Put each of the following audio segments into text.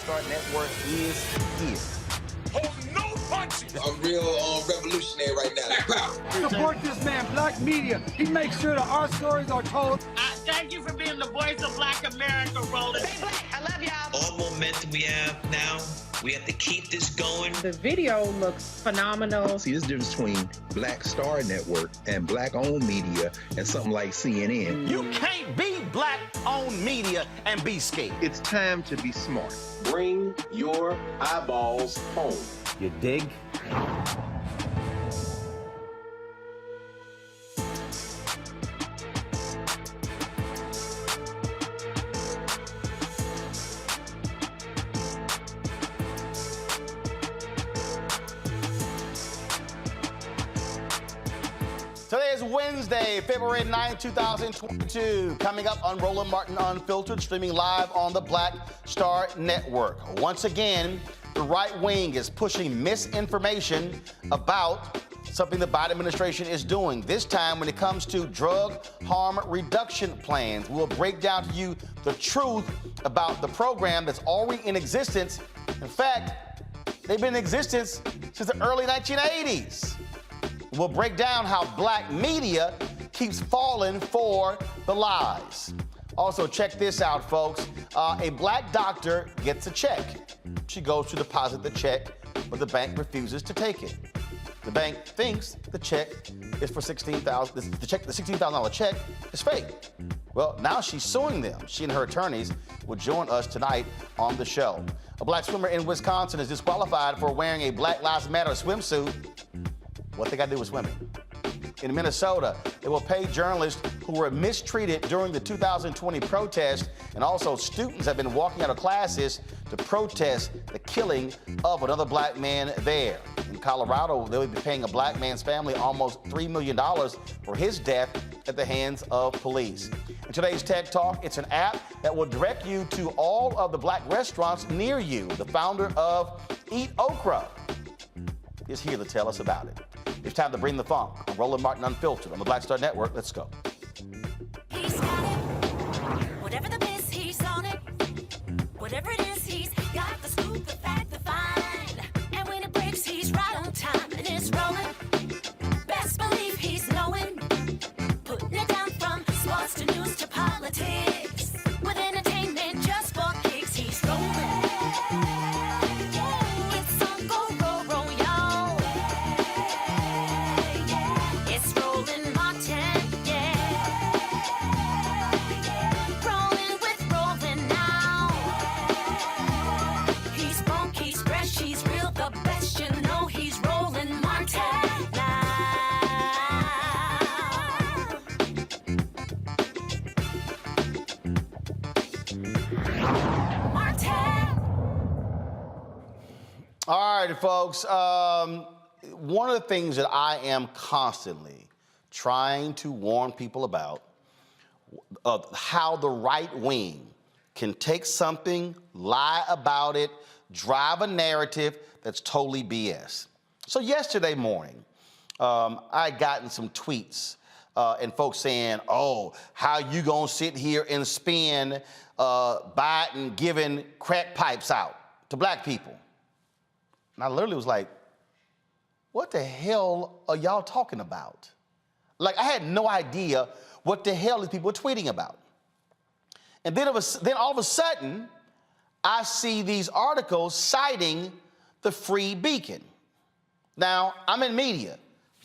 Star Network is here. Hold no punches! I'm real revolutionary right now. Support this man, Black Media. He makes sure that our stories are told. Thank you for being the voice of Black America, Roland. Stay black. I love y'all. All momentum we have now, we have to keep this going. The video looks phenomenal. See, there's a difference between Black Star Network and Black-owned media and something like CNN. You can't be Black-owned media and be scared. It's time to be smart. Bring your eyeballs home. You dig? Today is Wednesday, February 9, 2022. Coming up on Roland Martin Unfiltered, streaming live on the Black Star Network. Once again, the right wing is pushing misinformation about something the Biden administration is doing. This time when it comes to drug harm reduction plans. We'll break down to you the truth about the program that's already in existence. In fact, they've been in existence since the early 1980s. We'll break down how Black media keeps falling for the lies. Also, check this out, folks. A Black doctor gets a check. She goes to deposit the check, but the bank refuses to take it. The bank thinks the check is for $16,000. The $16,000 check is fake. Well, now she's suing them. She and her attorneys will join us tonight on the show. A Black swimmer in Wisconsin is disqualified for wearing a Black Lives Matter swimsuit. What they got to do with swimming? In Minnesota, they will pay journalists who were mistreated during the 2020 protest, and also students have been walking out of classes to protest the killing of another Black man there. In Colorado, they will be paying a Black man's family almost $3 million for his death at the hands of police. In today's Tech Talk, it's an app that will direct you to all of the Black restaurants near you. The founder of EatOkra is here to tell us about it. It's time to bring the funk on Roland Martin Unfiltered on the Black Star Network. Let's go. He's got it. Whatever the miss, he's on it. Whatever it is, he's got the scoop, the fact, the find. And when it breaks, he's right on time and it's rolling. Best believe he's knowing. Putting it down from sports to news to politics. With entertainment just for kicks, he's rolling. All right, folks. One of the things that I am constantly trying to warn people about how the right wing can take something, lie about it, drive a narrative that's totally BS. So yesterday morning, I had gotten some tweets and folks saying, oh, how you gonna sit here and spin Biden giving crack pipes out to Black people? And I literally was like, what the hell are y'all talking about? Like, I had no idea what the hell these people were tweeting about. And then all of a sudden, I see these articles citing the Free Beacon. Now, I'm in media.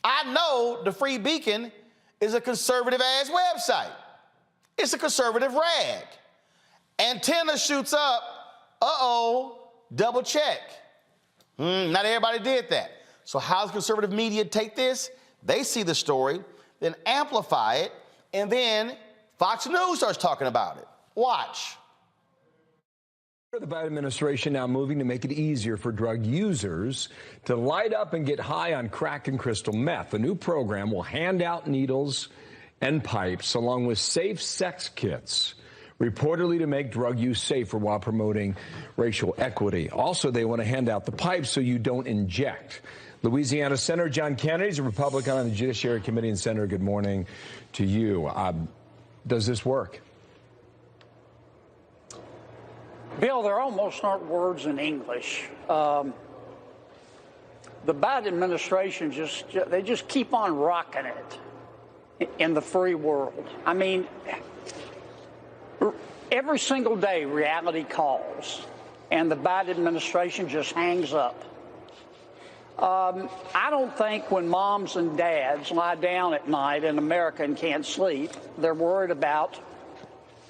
I know the Free Beacon is a conservative-ass website. It's a conservative rag. Antenna shoots up, uh-oh, double check. Not everybody did that. So how does conservative media take this? They see the story, then amplify it, and then Fox News starts talking about it. Watch. The Biden administration now moving to make it easier for drug users to light up and get high on crack and crystal meth. The new program will hand out needles and pipes along with safe sex kits, reportedly to make drug use safer while promoting racial equity. Also, they want to hand out the pipes so you don't inject. Louisiana Senator John Kennedy is a Republican on the Judiciary Committee. And Senator, good morning to you. Does this work? Bill, there almost aren't words in English. The Biden administration they just keep on rocking it in the free world. I mean, every single day reality calls, and the Biden administration just hangs up. I don't think when moms and dads lie down at night in America and can't sleep, they're worried about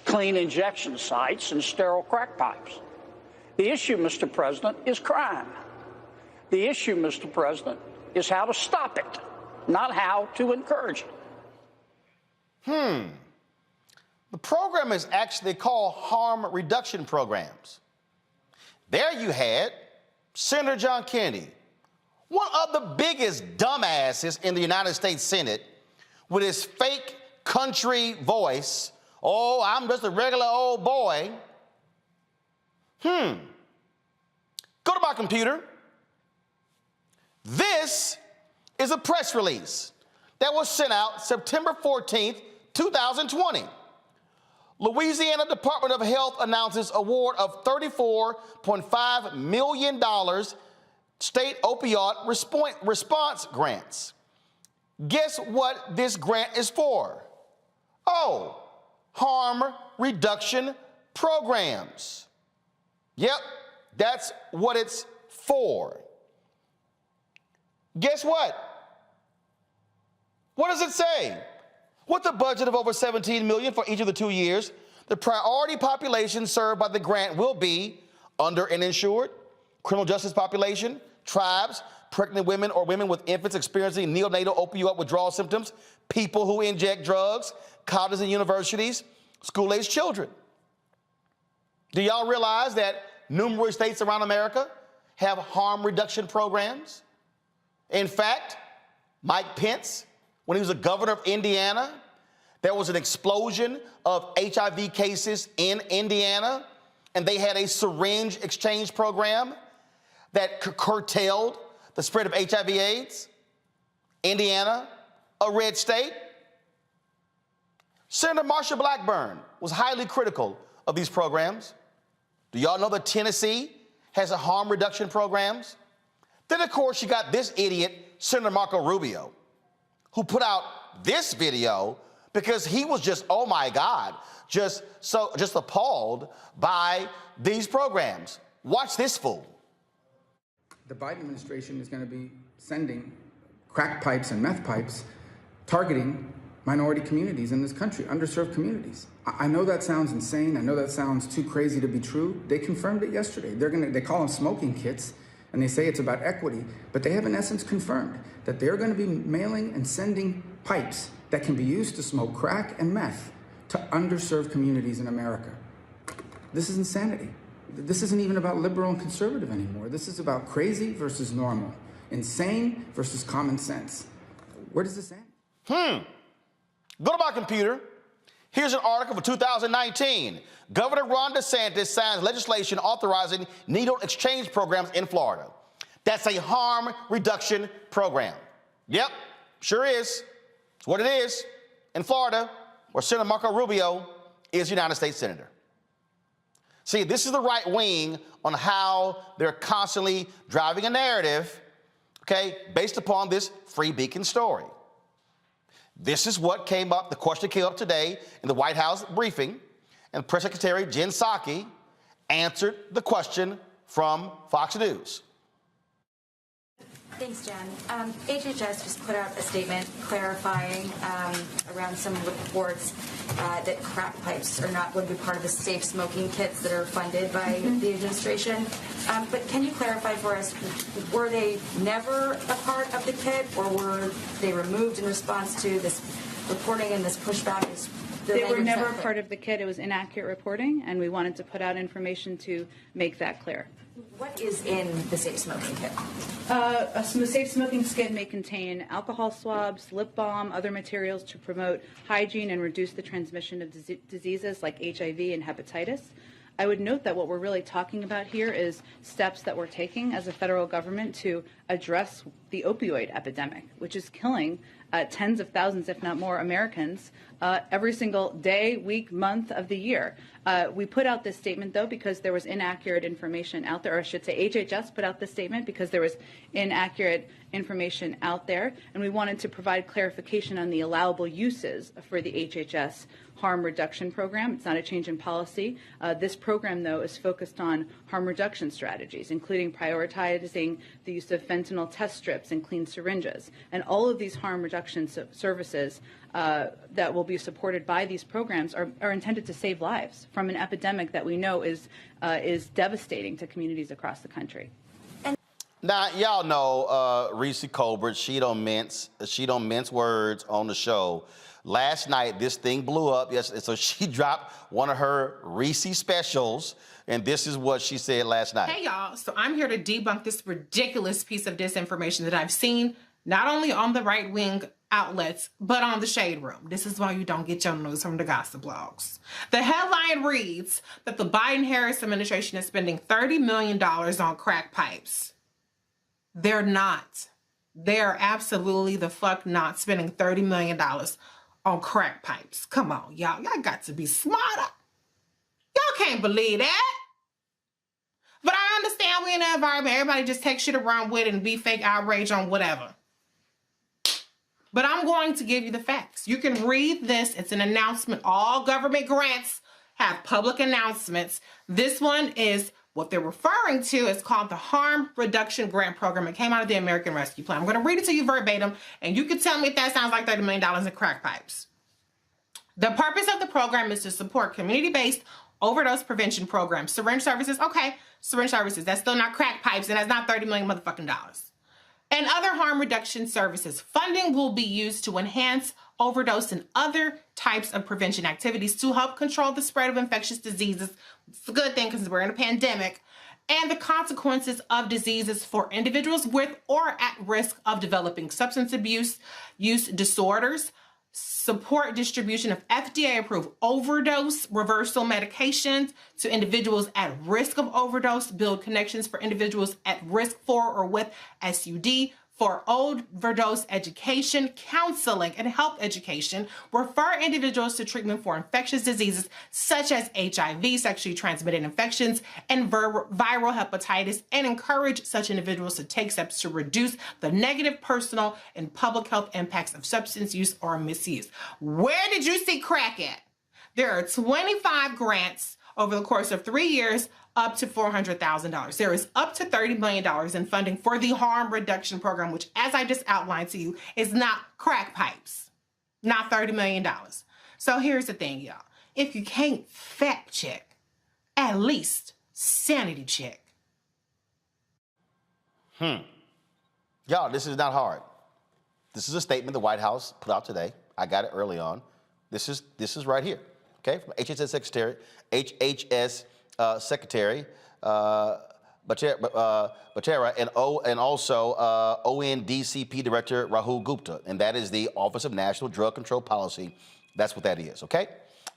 clean injection sites and sterile crack pipes. The issue, Mr. President, is crime. The issue, Mr. President, is how to stop it, not how to encourage it. The program is actually called harm reduction programs. There you had Senator John Kennedy, one of the biggest dumbasses in the United States Senate, with his fake country voice. Oh, I'm just a regular old boy. Go to my computer. This is a press release that was sent out September 14th, 2020. Louisiana Department of Health announces award of $34.5 million state opioid response grants. Guess what this grant is for? Oh, harm reduction programs. Yep, that's what it's for. Guess what? What does it say? With a budget of over $17 million for each of the 2 years, the priority population served by the grant will be under and insured, criminal justice population, tribes, pregnant women or women with infants experiencing neonatal opioid withdrawal symptoms, people who inject drugs, colleges and universities, school-aged children. Do y'all realize that numerous states around America have harm reduction programs? In fact, Mike Pence, when he was the governor of Indiana, there was an explosion of HIV cases in Indiana, and they had a syringe exchange program that curtailed the spread of HIV/AIDS. Indiana, a red state. Senator Marsha Blackburn was highly critical of these programs. Do y'all know that Tennessee has a harm reduction programs? Then, of course, you got this idiot, Senator Marco Rubio, who put out this video because he was just, oh my God, just appalled by these programs. Watch this fool. The Biden administration is going to be sending crack pipes and meth pipes targeting minority communities in this country, underserved communities. I know that sounds insane. I know that sounds too crazy to be true. They confirmed it yesterday. They call them smoking kits, and they say it's about equity, but they have in essence confirmed that they're going to be mailing and sending pipes that can be used to smoke crack and meth to underserved communities in America. This is insanity. This isn't even about liberal and conservative anymore. This is about crazy versus normal, insane versus common sense. Where does this end? Go to my computer. Here's an article for 2019. Governor Ron DeSantis signs legislation authorizing needle exchange programs in Florida. That's a harm reduction program. Yep, sure is. It's what it is in Florida, where Senator Marco Rubio is United States Senator. See, this is the right wing on how they're constantly driving a narrative, okay, based upon this Free Beacon story. This is what came up, the question came up today in the White House briefing, and Press Secretary Jen Psaki answered the question from Fox News. Thanks, Jen. HHS just put out a statement clarifying around some reports that crack pipes are not going to be part of the safe smoking kits that are funded by the administration. But can you clarify for us, were they never a part of the kit, or were they removed in response to this reporting and this pushback? They were never part of the kit. It was inaccurate reporting, and we wanted to put out information to make that clear. What is in the safe smoking kit? A safe smoking kit may contain alcohol swabs, lip balm, other materials to promote hygiene and reduce the transmission of diseases like HIV and hepatitis. I would note that what we're really talking about here is steps that we're taking as a federal government to address the opioid epidemic, which is killing tens of thousands, if not more, Americans every single day, week, month of the year. We put out this statement, though, because there was inaccurate information out there, or I should say HHS put out this statement because there was inaccurate information out there, and we wanted to provide clarification on the allowable uses for the HHS harm reduction program. It's not a change in policy. This program, though, is focused on harm reduction strategies, including prioritizing the use of fentanyl test strips and clean syringes. And all of these harm reduction services that will be supported by these programs are intended to save lives from an epidemic that we know is devastating to communities across the country. Now, y'all know Reese Colbert, she don't mince words on the show. Last night, this thing blew up. Yes, so she dropped one of her Reese specials, and this is what she said last night. Hey, y'all. So I'm here to debunk this ridiculous piece of disinformation that I've seen not only on the right-wing outlets, but on the Shade Room. This is why you don't get your news from the gossip blogs. The headline reads that the Biden-Harris administration is spending $30 million on crack pipes. They're not. They're absolutely the fuck not spending $30 million on crack pipes. Come on, y'all. Y'all got to be smarter. Y'all can't believe that. But I understand we're in an environment everybody just takes shit around with and be fake outrage on whatever. But I'm going to give you the facts. You can read this. It's an announcement. All government grants have public announcements. This one is what they're referring to. Is called the Harm Reduction Grant Program. It came out of the American Rescue Plan. I'm going to read it to you verbatim, and you can tell me if that sounds like $30 million in crack pipes. The purpose of the program is to support community-based overdose prevention programs. Syringe services, okay, syringe services. That's still not crack pipes, and that's not $30 million motherfucking dollars. And other harm reduction services. Funding will be used to enhance overdose and other types of prevention activities to help control the spread of infectious diseases. It's a good thing because we're in a pandemic. And the consequences of diseases for individuals with or at risk of developing substance abuse use disorders. Support distribution of FDA-approved overdose reversal medications to individuals at risk of overdose, build connections for individuals at risk for or with SUD, for overdose education, counseling, and health education, refer individuals to treatment for infectious diseases such as HIV, sexually transmitted infections, and viral hepatitis, and encourage such individuals to take steps to reduce the negative personal and public health impacts of substance use or misuse. Where did you see crack at? There are 25 grants over the course of 3 years, up to $400,000. There is up to $30 million in funding for the harm reduction program, which, as I just outlined to you, is not crack pipes, not $30 million. So here's the thing, y'all. If you can't fact check, at least sanity check. Y'all, this is not hard. This is a statement the White House put out today. I got it early on. This is right here, okay? From HHS Secretary Batera and also ONDCP Director Rahul Gupta, and that is the Office of National Drug Control Policy. That's what that is, okay?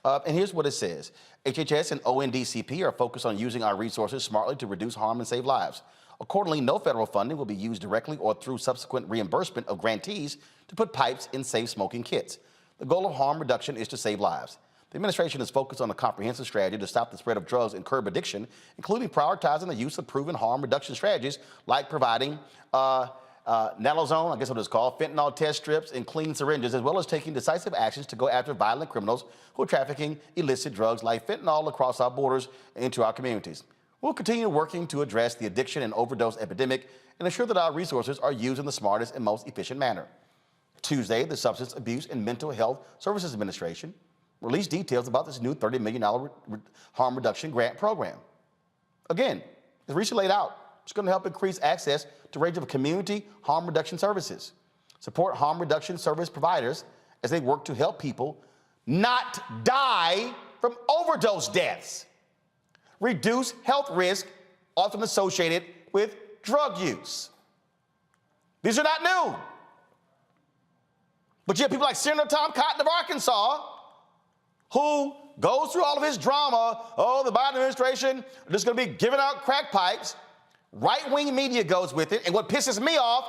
And here's what it says. HHS and ONDCP are focused on using our resources smartly to reduce harm and save lives. Accordingly, no federal funding will be used directly or through subsequent reimbursement of grantees to put pipes in safe smoking kits. The goal of harm reduction is to save lives. The administration is focused on a comprehensive strategy to stop the spread of drugs and curb addiction, including prioritizing the use of proven harm reduction strategies like providing naloxone, I guess what it's called, fentanyl test strips, and clean syringes, as well as taking decisive actions to go after violent criminals who are trafficking illicit drugs like fentanyl across our borders and into our communities. We'll continue working to address the addiction and overdose epidemic and ensure that our resources are used in the smartest and most efficient manner. Tuesday, the Substance Abuse and Mental Health Services Administration released details about this new $30 million harm reduction grant program. Again, as recently laid out, it's going to help increase access to a range of community harm reduction services, support harm reduction service providers as they work to help people not die from overdose deaths, reduce health risk often associated with drug use. These are not new. But you have people like Senator Tom Cotton of Arkansas, who goes through all of his drama. Oh, the Biden administration are just going to be giving out crack pipes. Right-wing media goes with it. And what pisses me off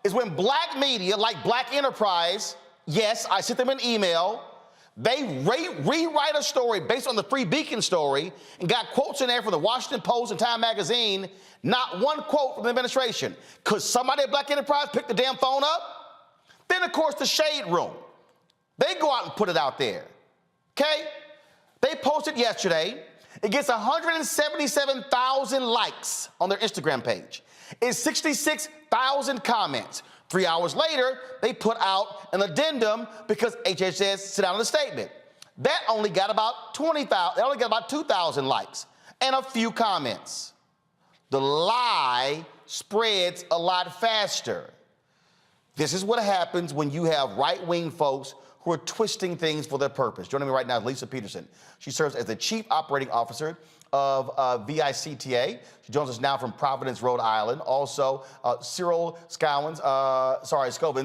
is when black media, like Black Enterprise, yes, I sent them an email, they rewrite a story based on the Free Beacon story and got quotes in there from the Washington Post and Time Magazine, not one quote from the administration. Could somebody at Black Enterprise pick the damn phone up? Then, of course, the Shade Room. They go out and put it out there, okay? They posted yesterday. It gets 177,000 likes on their Instagram page. It's 66,000 comments. 3 hours later, they put out an addendum because HHS sent out a statement. That only got about 20,000, they only got about 2,000 likes and a few comments. The lie spreads a lot faster. This is what happens when you have right-wing folks who are twisting things for their purpose. Joining me right now is Lisa Peterson. She serves as the Chief Operating Officer of VICTA. She joins us now from Providence, Rhode Island. Also, Cyril Scovins,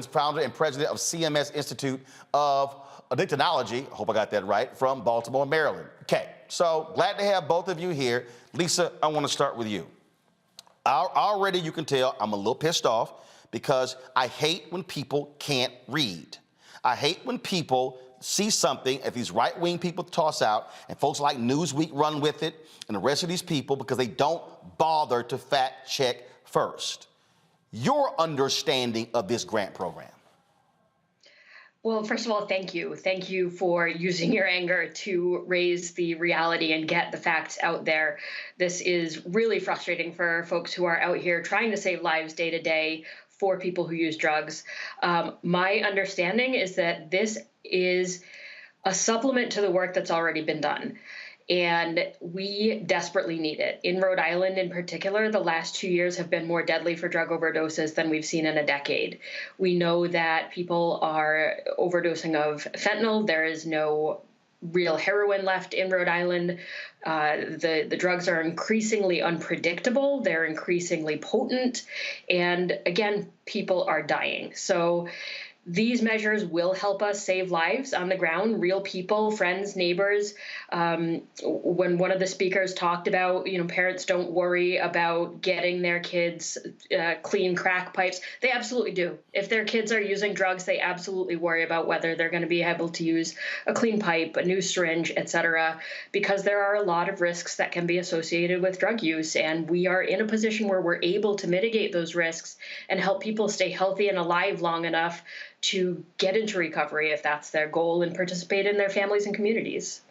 founder and president of CMS Institute of Addictonology, I hope I got that right, from Baltimore, Maryland. Okay, so glad to have both of you here. Lisa, I want to start with you. Already you can tell I'm a little pissed off because I hate when people can't read. I hate when people see something that these right-wing people toss out and folks like Newsweek run with it and the rest of these people because they don't bother to fact check first. Your understanding of this grant program. Well, first of all, thank you. Thank you for using your anger to raise the reality and get the facts out there. This is really frustrating for folks who are out here trying to save lives day to day for people who use drugs. My understanding is that this is a supplement to the work that's already been done. And we desperately need it. In Rhode Island in particular, the last 2 years have been more deadly for drug overdoses than we've seen in a decade. We know that people are overdosing of fentanyl. There is no real heroin left in Rhode Island. The drugs are increasingly unpredictable. They're increasingly potent. And again, people are dying. So these measures will help us save lives on the ground, real people, friends, neighbors. When one of the speakers talked about, parents don't worry about getting their kids clean crack pipes, they absolutely do. If their kids are using drugs, they absolutely worry about whether they're going to be able to use a clean pipe, a new syringe, et cetera, because there are a lot of risks that can be associated with drug use. And we are in a position where we're able to mitigate those risks and help people stay healthy and alive long enough to get into recovery if that's their goal and participate in their families and communities.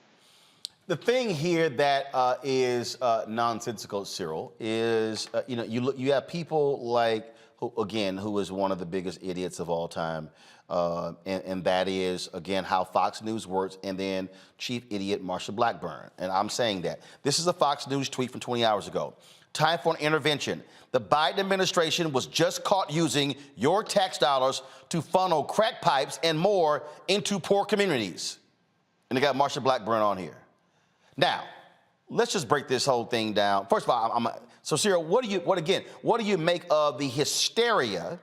The thing here that is nonsensical, Cyril, is you have people like who is one of the biggest idiots of all time, and that is again how Fox News works, and then chief idiot Marsha Blackburn. And I'm saying that this is a Fox News tweet from 20 hours ago. Time for an intervention. The Biden administration was just caught using your tax dollars to funnel crack pipes and more into poor communities. And they got Marsha Blackburn on here. Now, let's just break this whole thing down. First of all, so Cyril, what do you make of the hysteria?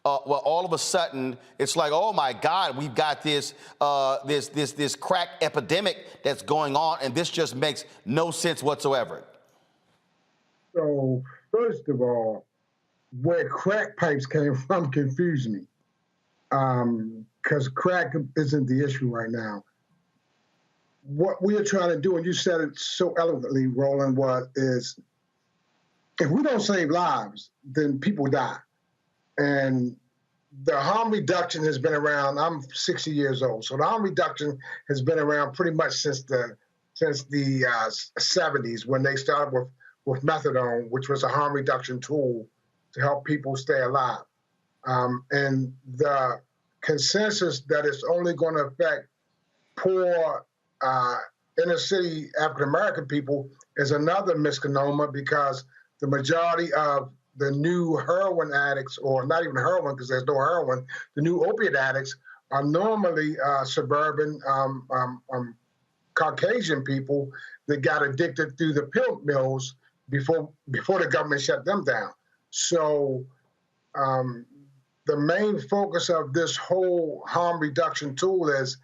Well, all of a sudden, it's like, oh my God, we've got this crack epidemic that's going on, and this just makes no sense whatsoever. So, first of all, where crack pipes came from confused me, because crack isn't the issue right now. What we are trying to do, and you said it so eloquently, Roland, is if we don't save lives, then people die. And the harm reduction has been around. I'm 60 years old, so the harm reduction has been around pretty much since the 70s when they started with methadone, which was a harm reduction tool to help people stay alive. And the consensus that it's only going to affect poor inner city African-American people is another misnomer, because the majority of the new heroin addicts, or not even heroin because there's no heroin, the new opiate addicts are normally suburban Caucasian people that got addicted through the pill mills before the government shut them down. So the main focus of this whole harm reduction tool is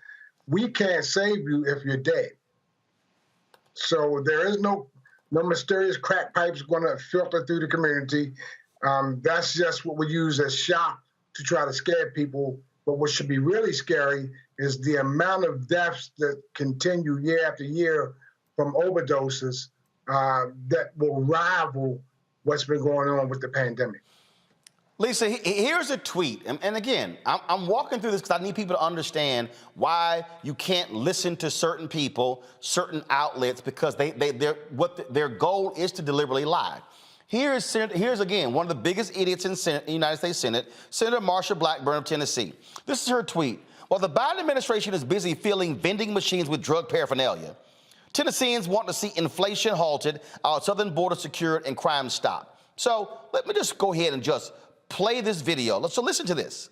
we can't save you if you're dead. So there is no mysterious crack pipes going to filter through the community. That's just what we use as shock to try to scare people. But what should be really scary is the amount of deaths that continue year after year from overdoses that will rival what's been going on with the pandemic. Lisa, here's a tweet. And again, I'm walking through this because I need people to understand why you can't listen to certain people, certain outlets, because their goal is to deliberately lie. Here's again, one of the biggest idiots in the United States Senate, Senator Marsha Blackburn of Tennessee. This is her tweet. While the Biden administration is busy filling vending machines with drug paraphernalia, Tennesseans want to see inflation halted, our southern border secured, and crime stopped. So let me just go ahead and just play this video. So listen to this.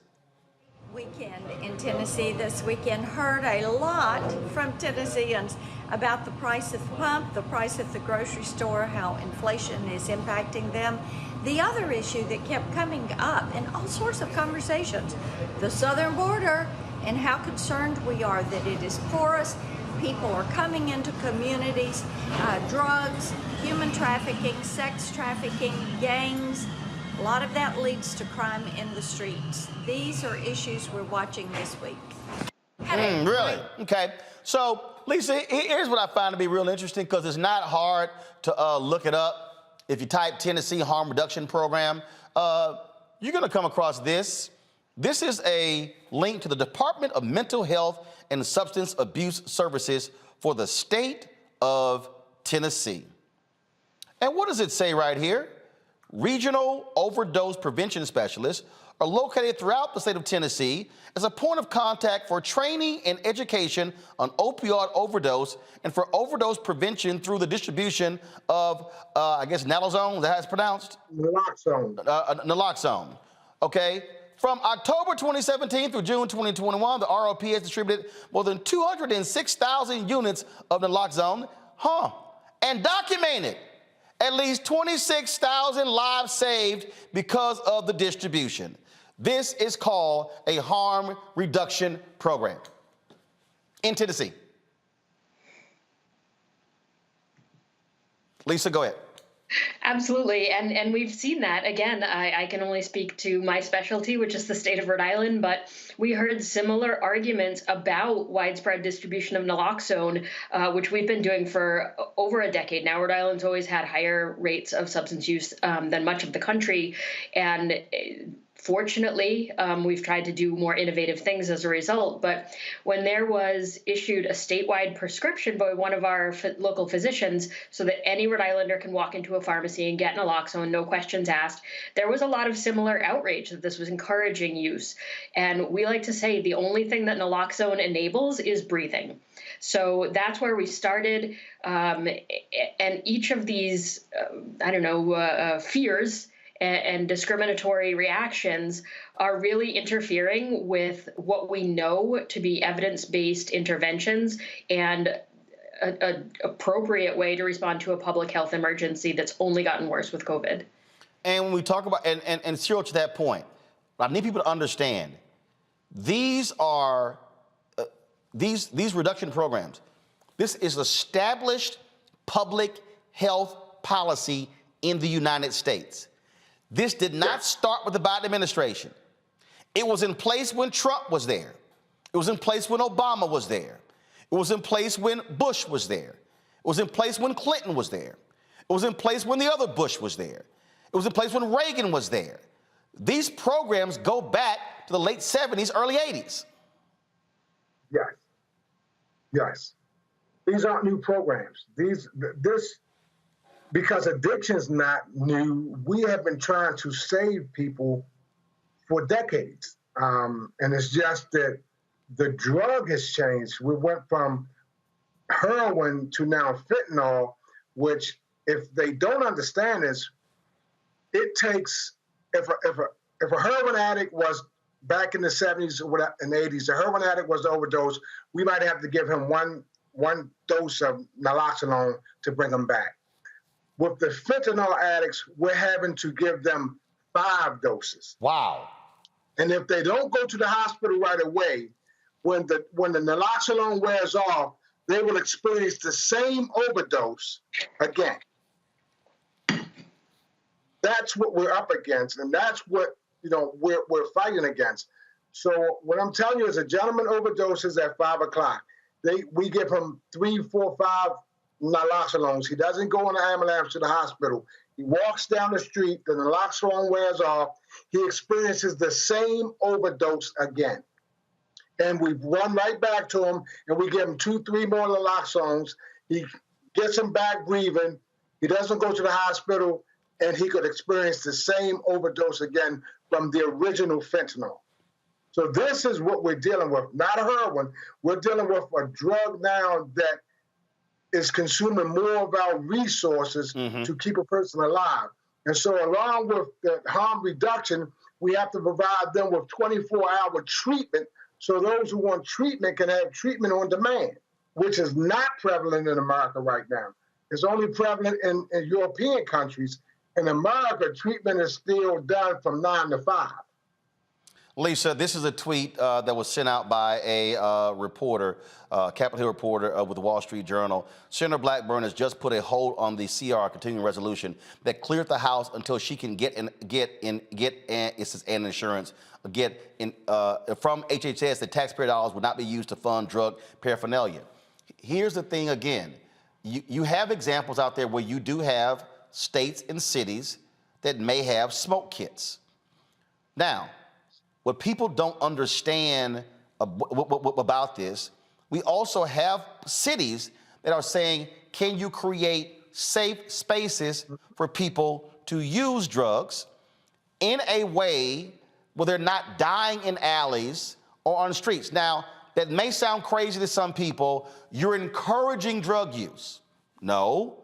Weekend in Tennessee this weekend, heard a lot from Tennesseans about the price at the pump, the price at the grocery store, how inflation is impacting them. The other issue that kept coming up in all sorts of conversations, the southern border and how concerned we are that it is porous. People are coming into communities, drugs, human trafficking, sex trafficking, gangs. A lot of that leads to crime in the streets. These are issues we're watching this week. Really? Okay. So, Lisa, here's what I find to be real interesting, because it's not hard to look it up. If you type Tennessee Harm Reduction Program, you're going to come across this. This is a link to the Department of Mental Health and Substance Abuse Services for the state of Tennessee. And what does it say right here? Regional overdose prevention specialists are located throughout the state of Tennessee as a point of contact for training and education on opioid overdose and for overdose prevention through the distribution of, I guess, naloxone, is that how it's pronounced? Naloxone. Naloxone, okay? From October 2017 through June 2021, the ROP has distributed more than 206,000 units of naloxone, and documented at least 26,000 lives saved because of the distribution. This is called a harm reduction program in Tennessee. Lisa, go ahead. Absolutely. And we've seen that. Again, I can only speak to my specialty, which is the state of Rhode Island, but we heard similar arguments about widespread distribution of naloxone, which we've been doing for over a decade now. Rhode Island's always had higher rates of substance use than much of the country. And fortunately, we've tried to do more innovative things as a result. But when there was issued a statewide prescription by one of our local physicians so that any Rhode Islander can walk into a pharmacy and get naloxone, no questions asked, there was a lot of similar outrage that this was encouraging use. And we like to say the only thing that naloxone enables is breathing. So that's where we started. And each of these, fears and discriminatory reactions are really interfering with what we know to be evidence-based interventions and an appropriate way to respond to a public health emergency that's only gotten worse with COVID. And when we talk about, and Cyril, to that point, I need people to understand, these are, these reduction programs, this is established public health policy in the United States. This did not start with the Biden administration. It was in place when Trump was there. It was in place when Obama was there. It was in place when Bush was there. It was in place when Clinton was there. It was in place when the other Bush was there. It was in place when Reagan was there. These programs go back to the late 70s, early 80s. Yes. These aren't new programs. Because addiction's not new, we have been trying to save people for decades. And it's just that the drug has changed. We went from heroin to now fentanyl, which, if they don't understand this, it takes, if a heroin addict was back in the 70s and 80s, the heroin addict was the overdose, we might have to give him one dose of naloxone to bring him back. With the fentanyl addicts, we're having to give them 5 doses. Wow. And if they don't go to the hospital right away, when the naloxone wears off, they will experience the same overdose again. That's what we're up against, and that's what we're fighting against. So what I'm telling you is, a gentleman overdoses at 5 o'clock. We give him 3, 4, 5 naloxone. He doesn't go in the ambulance to the hospital. He walks down the street, the naloxone wears off. He experiences the same overdose again. And we run right back to him, and we give him 2, 3 more naloxones. He gets him back breathing. He doesn't go to the hospital, and he could experience the same overdose again from the original fentanyl. So this is what we're dealing with, not heroin. We're dealing with a drug now that is consuming more of our resources to keep a person alive. And so along with the harm reduction, we have to provide them with 24-hour treatment, so those who want treatment can have treatment on demand, which is not prevalent in America right now. It's only prevalent in European countries. In America, treatment is still done from 9 to 5. Lisa, this is a tweet that was sent out by a reporter, Capitol Hill reporter with the Wall Street Journal. Senator Blackburn has just put a hold on the CR, continuing resolution, that cleared the House until she can get insurance. From HHS, the taxpayer dollars would not be used to fund drug paraphernalia. Here's the thing again. You have examples out there where you do have states and cities that may have smoke kits. Now, what people don't understand about this, we also have cities that are saying, can you create safe spaces for people to use drugs in a way where they're not dying in alleys or on the streets? Now, that may sound crazy to some people. You're encouraging drug use. No.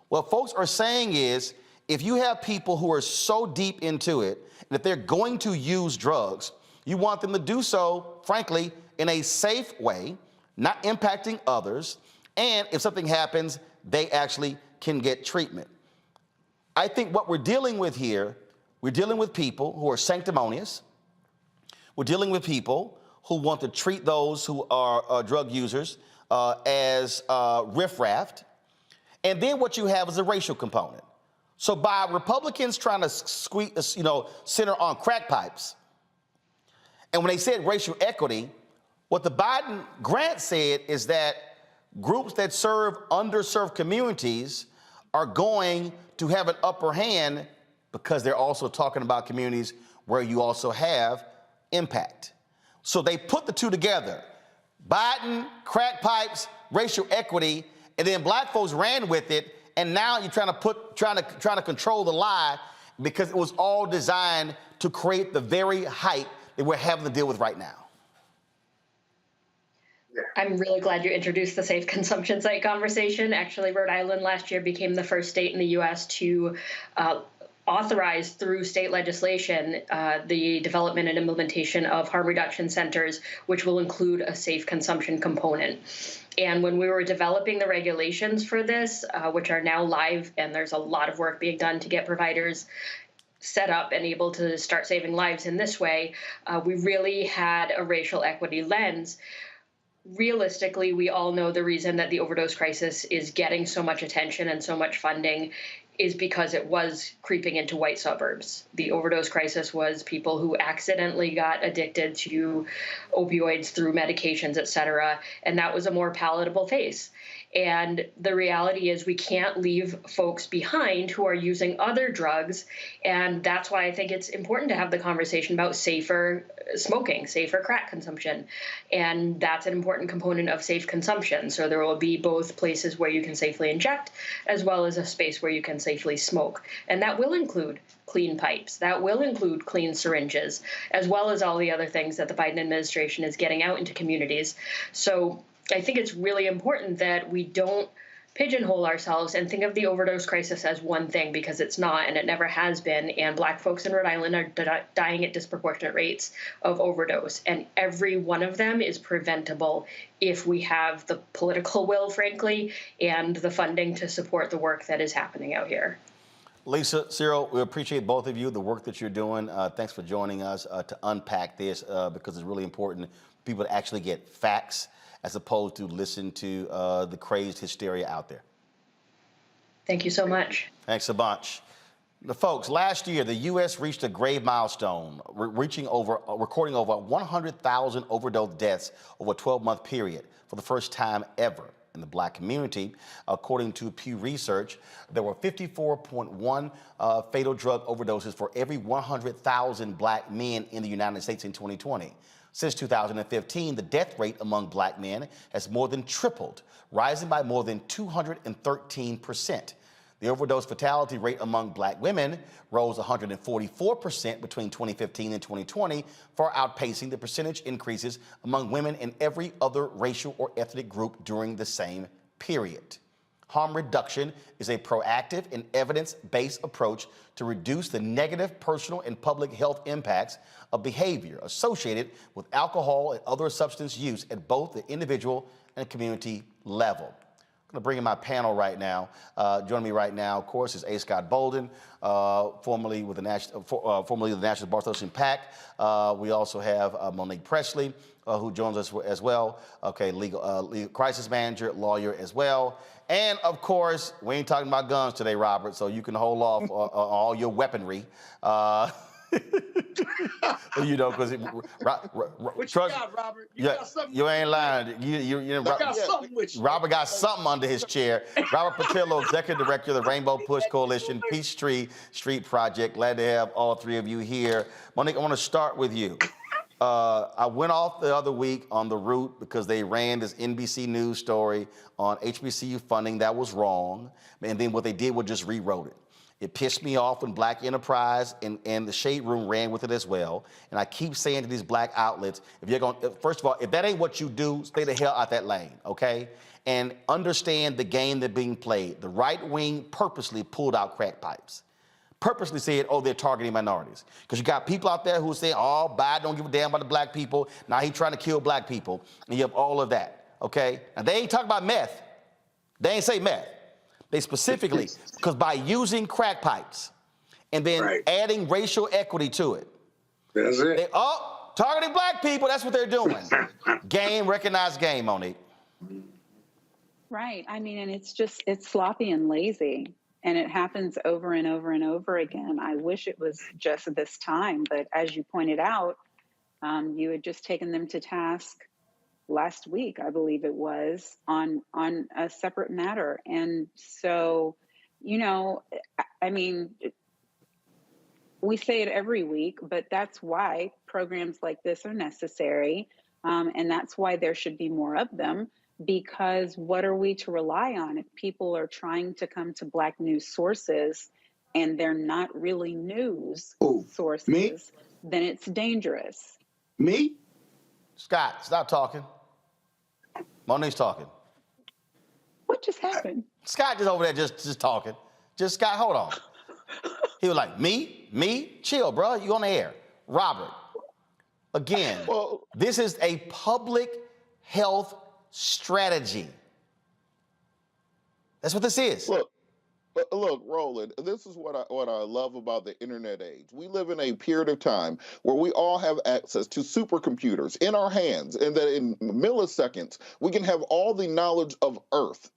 What folks are saying is, if you have people who are so deep into it, and if they're going to use drugs, you want them to do so, frankly, in a safe way, not impacting others, and if something happens, they actually can get treatment. I think what we're dealing with here, we're dealing with people who are sanctimonious. We're dealing with people who want to treat those who are drug users as riffraff. And then what you have is a racial component. So by Republicans trying to center on crack pipes, and when they said racial equity, what the Biden grant said is that groups that serve underserved communities are going to have an upper hand, because they're also talking about communities where you also have impact. So they put the two together: Biden, crack pipes, racial equity, and then black folks ran with it. And now you're trying to control the lie, because it was all designed to create the very hype that we're having to deal with right now. I'm really glad you introduced the safe consumption site conversation. Actually, Rhode Island last year became the first state in the U.S. to authorize through state legislation the development and implementation of harm reduction centers, which will include a safe consumption component. And when we were developing the regulations for this, which are now live, and there's a lot of work being done to get providers set up and able to start saving lives in this way, we really had a racial equity lens. Realistically, we all know the reason that the overdose crisis is getting so much attention and so much funding is because it was creeping into white suburbs. The overdose crisis was people who accidentally got addicted to opioids through medications, et cetera, and that was a more palatable face. And the reality is we can't leave folks behind who are using other drugs, and that's why I think it's important to have the conversation about safer smoking, safer crack consumption. And that's an important component of safe consumption. So there will be both places where you can safely inject, as well as a space where you can safely smoke. And that will include clean pipes. That will include clean syringes, as well as all the other things that the Biden administration is getting out into communities. So I think it's really important that we don't pigeonhole ourselves and think of the overdose crisis as one thing, because it's not, and it never has been. And Black folks in Rhode Island are dying at disproportionate rates of overdose. And every one of them is preventable if we have the political will, frankly, and the funding to support the work that is happening out here. Lisa, Cyril, we appreciate both of you, the work that you're doing. Thanks for joining us to unpack this, because it's really important for people to actually get facts, as opposed to listen to the crazed hysteria out there. Thank you so much. Thanks a bunch. Folks, last year, the U.S. reached a grave milestone, recording over 100,000 overdose deaths over a 12-month period for the first time ever in the black community. According to Pew Research, there were 54.1 fatal drug overdoses for every 100,000 black men in the United States in 2020. Since 2015, the death rate among black men has more than tripled, rising by more than 213%. The overdose fatality rate among black women rose 144% between 2015 and 2020, far outpacing the percentage increases among women in every other racial or ethnic group during the same period. Harm reduction is a proactive and evidence-based approach to reduce the negative personal and public health impacts of behavior associated with alcohol and other substance use at both the individual and community level. I'm going to bring in my panel right now. Joining me right now, of course, is A. Scott Bolden, formerly the National Bar Association PAC. We also have Monique Presley, who joins us as well. Okay, legal crisis manager, lawyer as well. And of course, we ain't talking about guns today, Robert, so you can hold off on all your weaponry. You know, because what you got, Robert? You got something? You ain't lying. I got something with you. Robert got something under his chair. Robert Patillo, Executive Director of the Rainbow Push Coalition, Peachtree Street Project. Glad to have all three of you here. Monique, I want to start with you. I went off the other week on the route because they ran this NBC News story on HBCU funding that was wrong. And then what they did was just rewrote it. It pissed me off when Black Enterprise and the Shade Room ran with it as well. And I keep saying to these black outlets, if you're going, first of all, if that ain't what you do, stay the hell out that lane, okay? And understand the game that's being played. The right wing purposely pulled out crack pipes. Purposely said, oh, they're targeting minorities. Because you got people out there who say, oh, Biden don't give a damn about the black people. Now he's trying to kill black people. And you have all of that, okay? And they ain't talking about meth. They ain't say meth. They specifically, because by using crack pipes and then adding racial equity to it. That's it. They, targeting black people, that's what they're doing. Game, recognized game, Monique. Right. I mean, and it's sloppy and lazy. And it happens over and over and over again. I wish it was just this time. But as you pointed out, you had just taken them to task last week, I believe it was, on a separate matter. And so, you know, I mean, we say it every week, but that's why programs like this are necessary. And that's why there should be more of them, because what are we to rely on if people are trying to come to Black news sources and they're not really news sources, me? Then it's dangerous. Me? Scott, stop talking. Monique's talking. What just happened? Scott just over there just talking. Just, Scott, hold on. He was like, me? Chill, bro. You on the air. Robert, again, this is a public health strategy. That's what this is. Look, Roland, this is what I love about the internet age. We live in a period of time where we all have access to supercomputers in our hands, and that in milliseconds, we can have all the knowledge of Earth.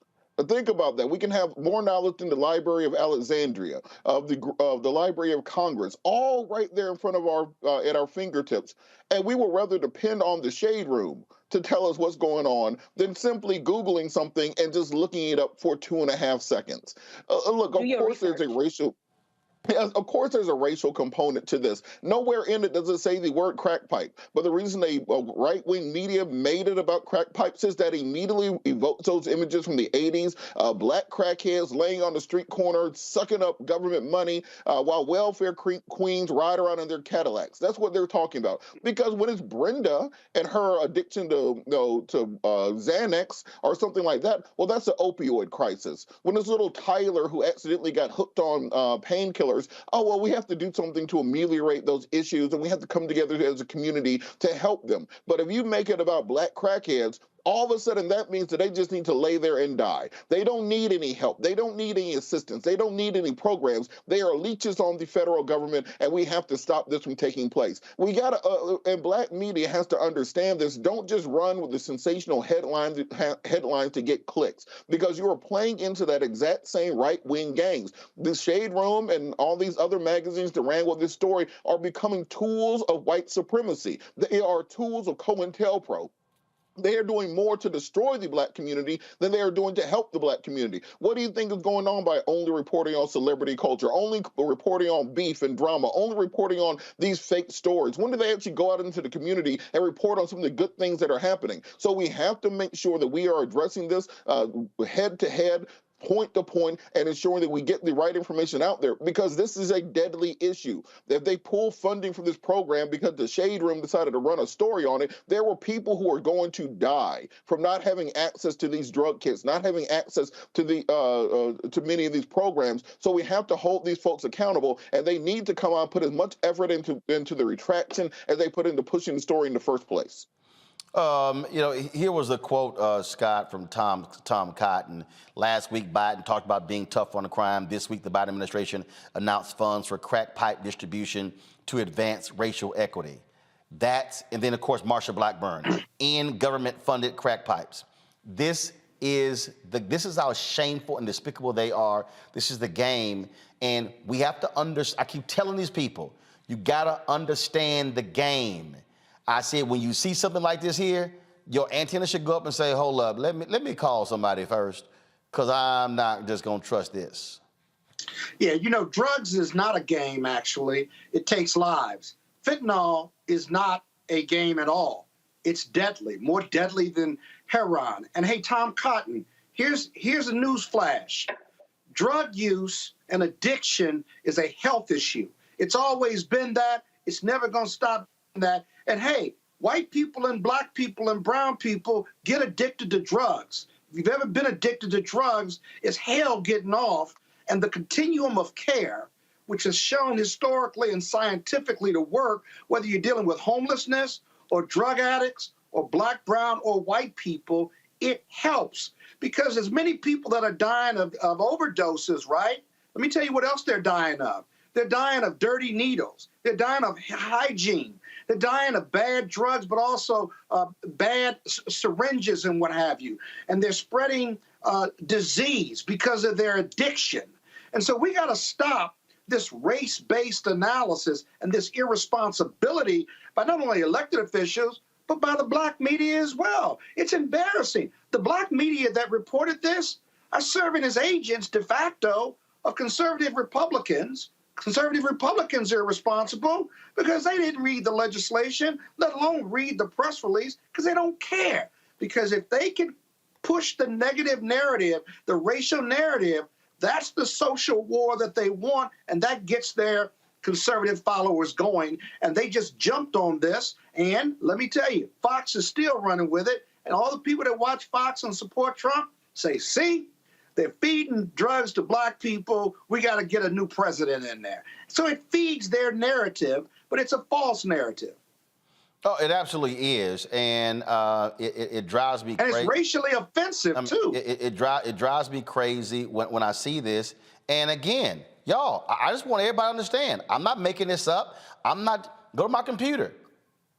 Think about that. We can have more knowledge than the Library of Alexandria, of the Library of Congress, all right there in front of at our fingertips. And we would rather depend on the Shade Room to tell us what's going on than simply Googling something and just looking it up for 2.5 seconds. Look, of course there's a racial... Yes, of course there's a racial component to this. Nowhere in it does it say the word crack pipe. But the reason right-wing media made it about crack pipes is that immediately evokes those images from the 80s, black crackheads laying on the street corner, sucking up government money, while welfare queens ride around in their Cadillacs. That's what they're talking about. Because when it's Brenda and her addiction to Xanax or something like that, well, that's an opioid crisis. When it's little Tyler who accidentally got hooked on painkillers, oh, well, we have to do something to ameliorate those issues, and we have to come together as a community to help them. But if you make it about black crackheads, all of a sudden that means that they just need to lay there and die. They don't need any help. They don't need any assistance. They don't need any programs. They are leeches on the federal government, and we have to stop this from taking place. We got to, and black media has to understand this. Don't just run with the sensational headlines to get clicks, because you are playing into that exact same right-wing gangs. The Shade Room and all these other magazines that ran with this story are becoming tools of white supremacy. They are tools of COINTELPRO. They are doing more to destroy the black community than they are doing to help the black community. What do you think is going on by only reporting on celebrity culture, only reporting on beef and drama, only reporting on these fake stories? When do they actually go out into the community and report on some of the good things that are happening? So we have to make sure that we are addressing this head to head, point to point, and ensuring that we get the right information out there, because this is a deadly issue. If they pull funding from this program because the Shade Room decided to run a story on it, there were people who are going to die from not having access to these drug kits, not having access to the to many of these programs. So we have to hold these folks accountable, and they need to come out and put as much effort into the retraction as they put into pushing the story in the first place. Here was the quote, Scott, from Tom Cotton. Last week, Biden talked about being tough on the crime. This week, the Biden administration announced funds for crack pipe distribution to advance racial equity. And then, of course, Marsha Blackburn, in government-funded crack pipes. This is how shameful and despicable they are. This is the game, and we have to understand. I keep telling these people, you gotta understand the game. I said, when you see something like this here, your antenna should go up and say, hold up, let me call somebody first, because I'm not just going to trust this. Yeah, drugs is not a game, actually. It takes lives. Fentanyl is not a game at all. It's deadly, more deadly than heroin. And hey, Tom Cotton, here's a news flash. Drug use and addiction is a health issue. It's always been that. It's never going to stop that. And hey, white people and black people and brown people get addicted to drugs. If you've ever been addicted to drugs, it's hell getting off. And the continuum of care, which is shown historically and scientifically to work, whether you're dealing with homelessness or drug addicts or black, brown, or white people, it helps. Because there's many people that are dying of overdoses, right? Let me tell you what else they're dying of. They're dying of dirty needles. They're dying of hygiene. They're dying of bad drugs, but also bad syringes and what have you. And they're spreading disease because of their addiction. And so we got to stop this race-based analysis and this irresponsibility by not only elected officials, but by the black media as well. It's embarrassing. The black media that reported this are serving as agents de facto of conservative Republicans. Conservative Republicans are responsible because they didn't read the legislation, let alone read the press release, because they don't care. Because if they can push the negative narrative, the racial narrative, that's the social war that they want, and that gets their conservative followers going. And they just jumped on this. And let me tell you, Fox is still running with it. And all the people that watch Fox and support Trump say, see, they're feeding drugs to black people. We got to get a new president in there. So it feeds their narrative, but it's a false narrative. Oh, it absolutely is, and it drives me crazy. And it's racially offensive, too. It drives me crazy when I see this. And again, y'all, I just want everybody to understand, I'm not making this up. Go to my computer.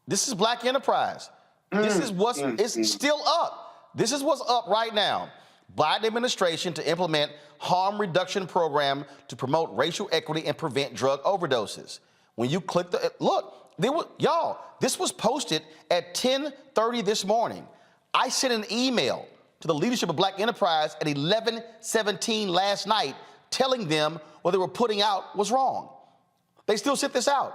This is Black Enterprise. This is it's still up. This is what's up right now. Biden administration to implement harm reduction program to promote racial equity and prevent drug overdoses. When you click this was posted at 10:30 this morning. I sent an email to the leadership of Black Enterprise at 11:17 last night telling them what they were putting out was wrong. They still sent this out.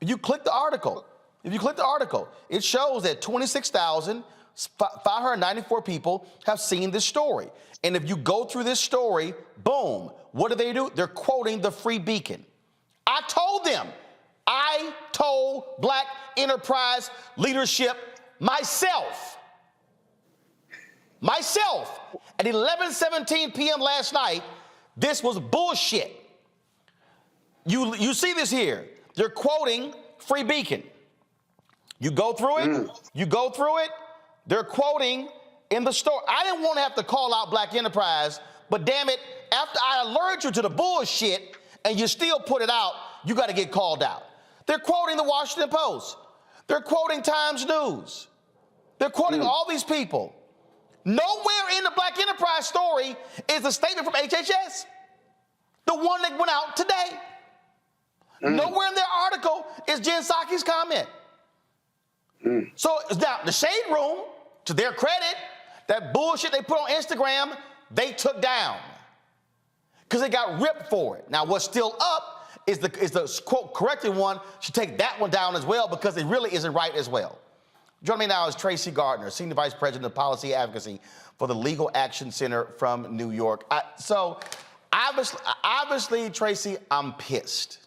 If you click the article, it shows that 26,594 people have seen this story. And if you go through this story, boom, what do? They're quoting the Free Beacon. I told Black Enterprise leadership myself at 11:17 p.m. last night, this was bullshit. You see this here. They're quoting Free Beacon. You go through it, they're quoting in the store. I didn't want to have to call out Black enterprise, but damn it, after I alert you to the bullshit and you still put it out, you got to get called out. They're quoting the Washington Post. They're quoting Times News. They're quoting all these people. Nowhere in the Black enterprise story is a statement from HHS. The one that went out today. Nowhere in their article is Jen Psaki's comment. So now the Shade Room, to their credit, that bullshit they put on Instagram, they took down because they got ripped for it. Now what's still up is the quote corrected one should take that one down as well because it really isn't right as well. Joining me now is Tracy Gardner, Senior Vice President of Policy Advocacy for the Legal Action Center from New York. So obviously, Tracy, I'm pissed.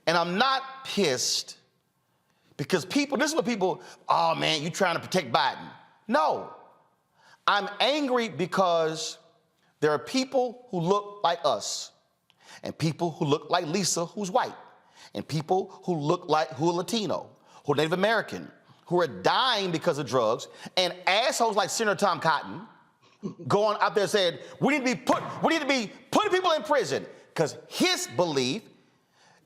And I'm not pissed because this is what people, oh man, you trying to protect Biden. No, I'm angry because there are people who look like us and people who look like Lisa, who's white, and people who who are Latino, who are Native American, who are dying because of drugs, and assholes like Senator Tom Cotton going out there saying, we need to be putting people in prison because his belief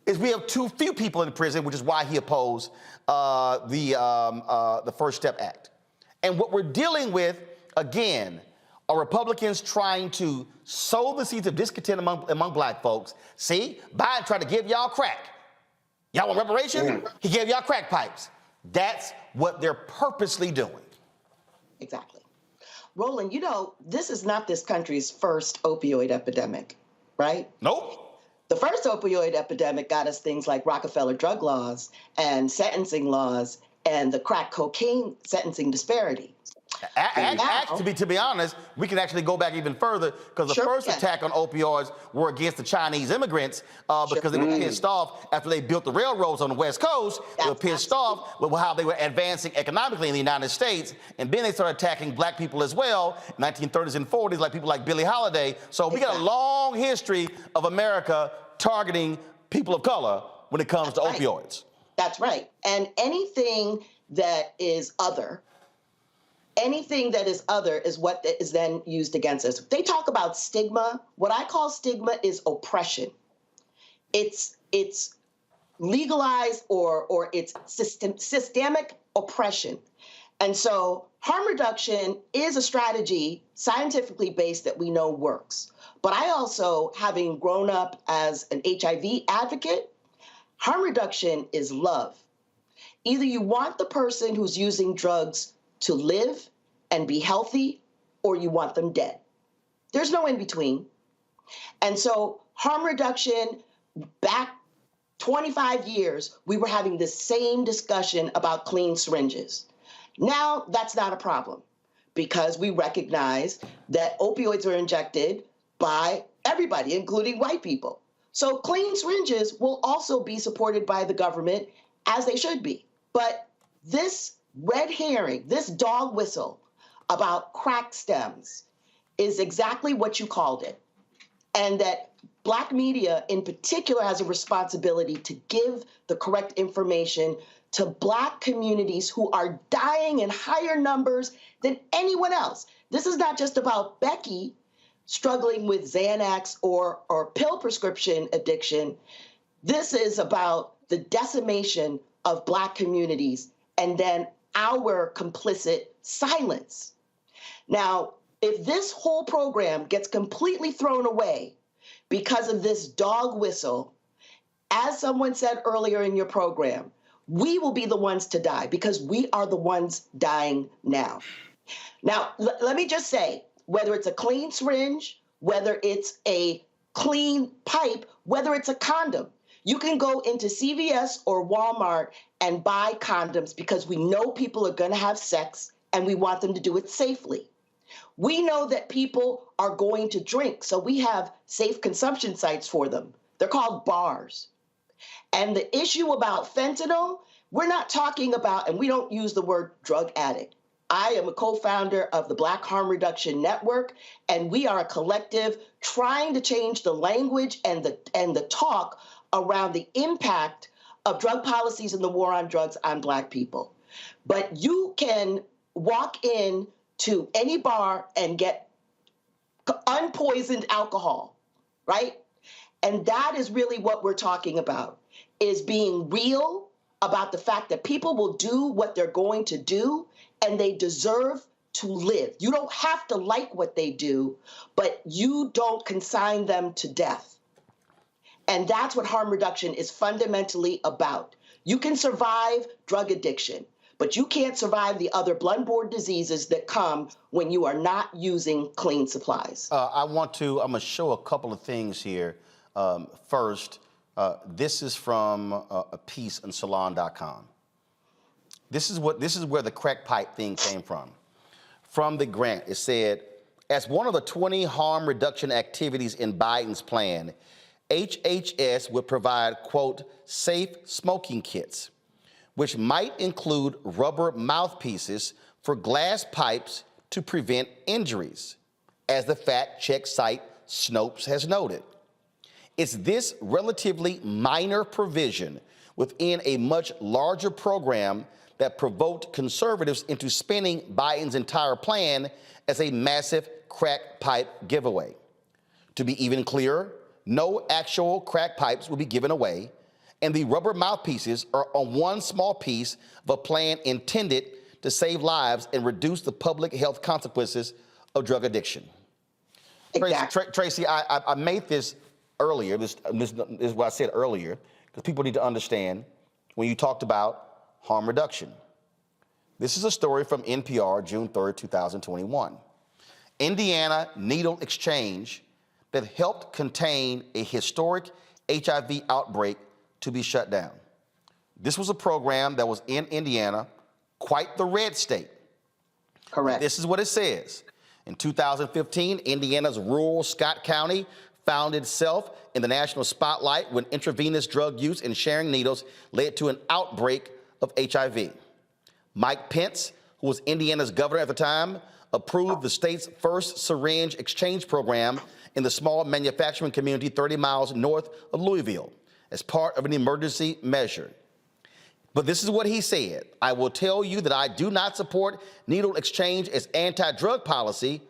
is we have too few people in prison, which is why he opposed the First Step Act. And what we're dealing with, again, are Republicans trying to sow the seeds of discontent among black folks. See, Biden tried to give y'all crack. Y'all want reparations? He gave y'all crack pipes. That's what they're purposely doing. Exactly. Roland, you know, this is not this country's first opioid epidemic, right? Nope. The first opioid epidemic got us things like Rockefeller drug laws and sentencing laws and the crack cocaine sentencing disparity. To be honest, we can actually go back even further because the first attack on opioids were against the Chinese immigrants because they were pissed off after they built the railroads on the West Coast. They were pissed off with how they were advancing economically in the United States. And then they started attacking black people as well in 1930s and 40s, like people like Billie Holiday. So we got a long history of America targeting people of color when it comes to opioids. That's right. And anything that is other is what is then used against us. They talk about stigma. What I call stigma is oppression. It's legalized or it's systemic oppression. And so harm reduction is a strategy scientifically based that we know works. But I also, having grown up as an HIV advocate, harm reduction is love. Either you want the person who's using drugs to live and be healthy, or you want them dead. There's no in between. And so harm reduction, back 25 years, we were having the same discussion about clean syringes. Now that's not a problem because we recognize that opioids are injected by everybody, including white people. So clean syringes will also be supported by the government as they should be. But this red herring, this dog whistle about crack stems is exactly what you called it. And that Black media in particular has a responsibility to give the correct information to Black communities who are dying in higher numbers than anyone else. This is not just about Becky struggling with Xanax or pill prescription addiction. This is about the decimation of Black communities and then our complicit silence. Now, if this whole program gets completely thrown away because of this dog whistle, as someone said earlier in your program, we will be the ones to die because we are the ones dying now. Now, let me just say, whether it's a clean syringe, whether it's a clean pipe, whether it's a condom, you can go into CVS or Walmart and buy condoms because we know people are going to have sex and we want them to do it safely. We know that people are going to drink, so we have safe consumption sites for them. They're called bars. And the issue about fentanyl, we're not talking about, and we don't use the word drug addict. I am a co-founder of the Black Harm Reduction Network, and we are a collective trying to change the language and the talk around the impact of drug policies and the war on drugs on Black people. But you can walk in to any bar and get unpoisoned alcohol, right? And that is really what we're talking about, is being real about the fact that people will do what they're going to do and they deserve to live. You don't have to like what they do, but you don't consign them to death. And that's what harm reduction is fundamentally about. You can survive drug addiction, but you can't survive the other blood-borne diseases that come when you are not using clean supplies. I'm going to show a couple of things here. First, this is from a piece on salon.com. This is where the crack pipe thing came from. From the grant, it said, as one of the 20 harm reduction activities in Biden's plan, HHS would provide, quote, safe smoking kits, which might include rubber mouthpieces for glass pipes to prevent injuries, as the fact-check site Snopes has noted. It's this relatively minor provision within a much larger program that provoked conservatives into spinning Biden's entire plan as a massive crack pipe giveaway. To be even clearer, no actual crack pipes will be given away, and the rubber mouthpieces are on one small piece of a plan intended to save lives and reduce the public health consequences of drug addiction. Exactly. Tracy, I made this earlier. This is what I said earlier, because people need to understand when you talked about harm reduction. This is a story from NPR, June 3rd, 2021. Indiana needle exchange that helped contain a historic HIV outbreak to be shut down. This was a program that was in Indiana, quite the red state. Correct. This is what it says. In 2015, Indiana's rural Scott County found itself in the national spotlight when intravenous drug use and sharing needles led to an outbreak of HIV. Mike Pence, who was Indiana's governor at the time, approved the state's first syringe exchange program in the small manufacturing community 30 miles north of Louisville as part of an emergency measure. But this is what he said. I will tell you that I do not support needle exchange as anti-drug policy,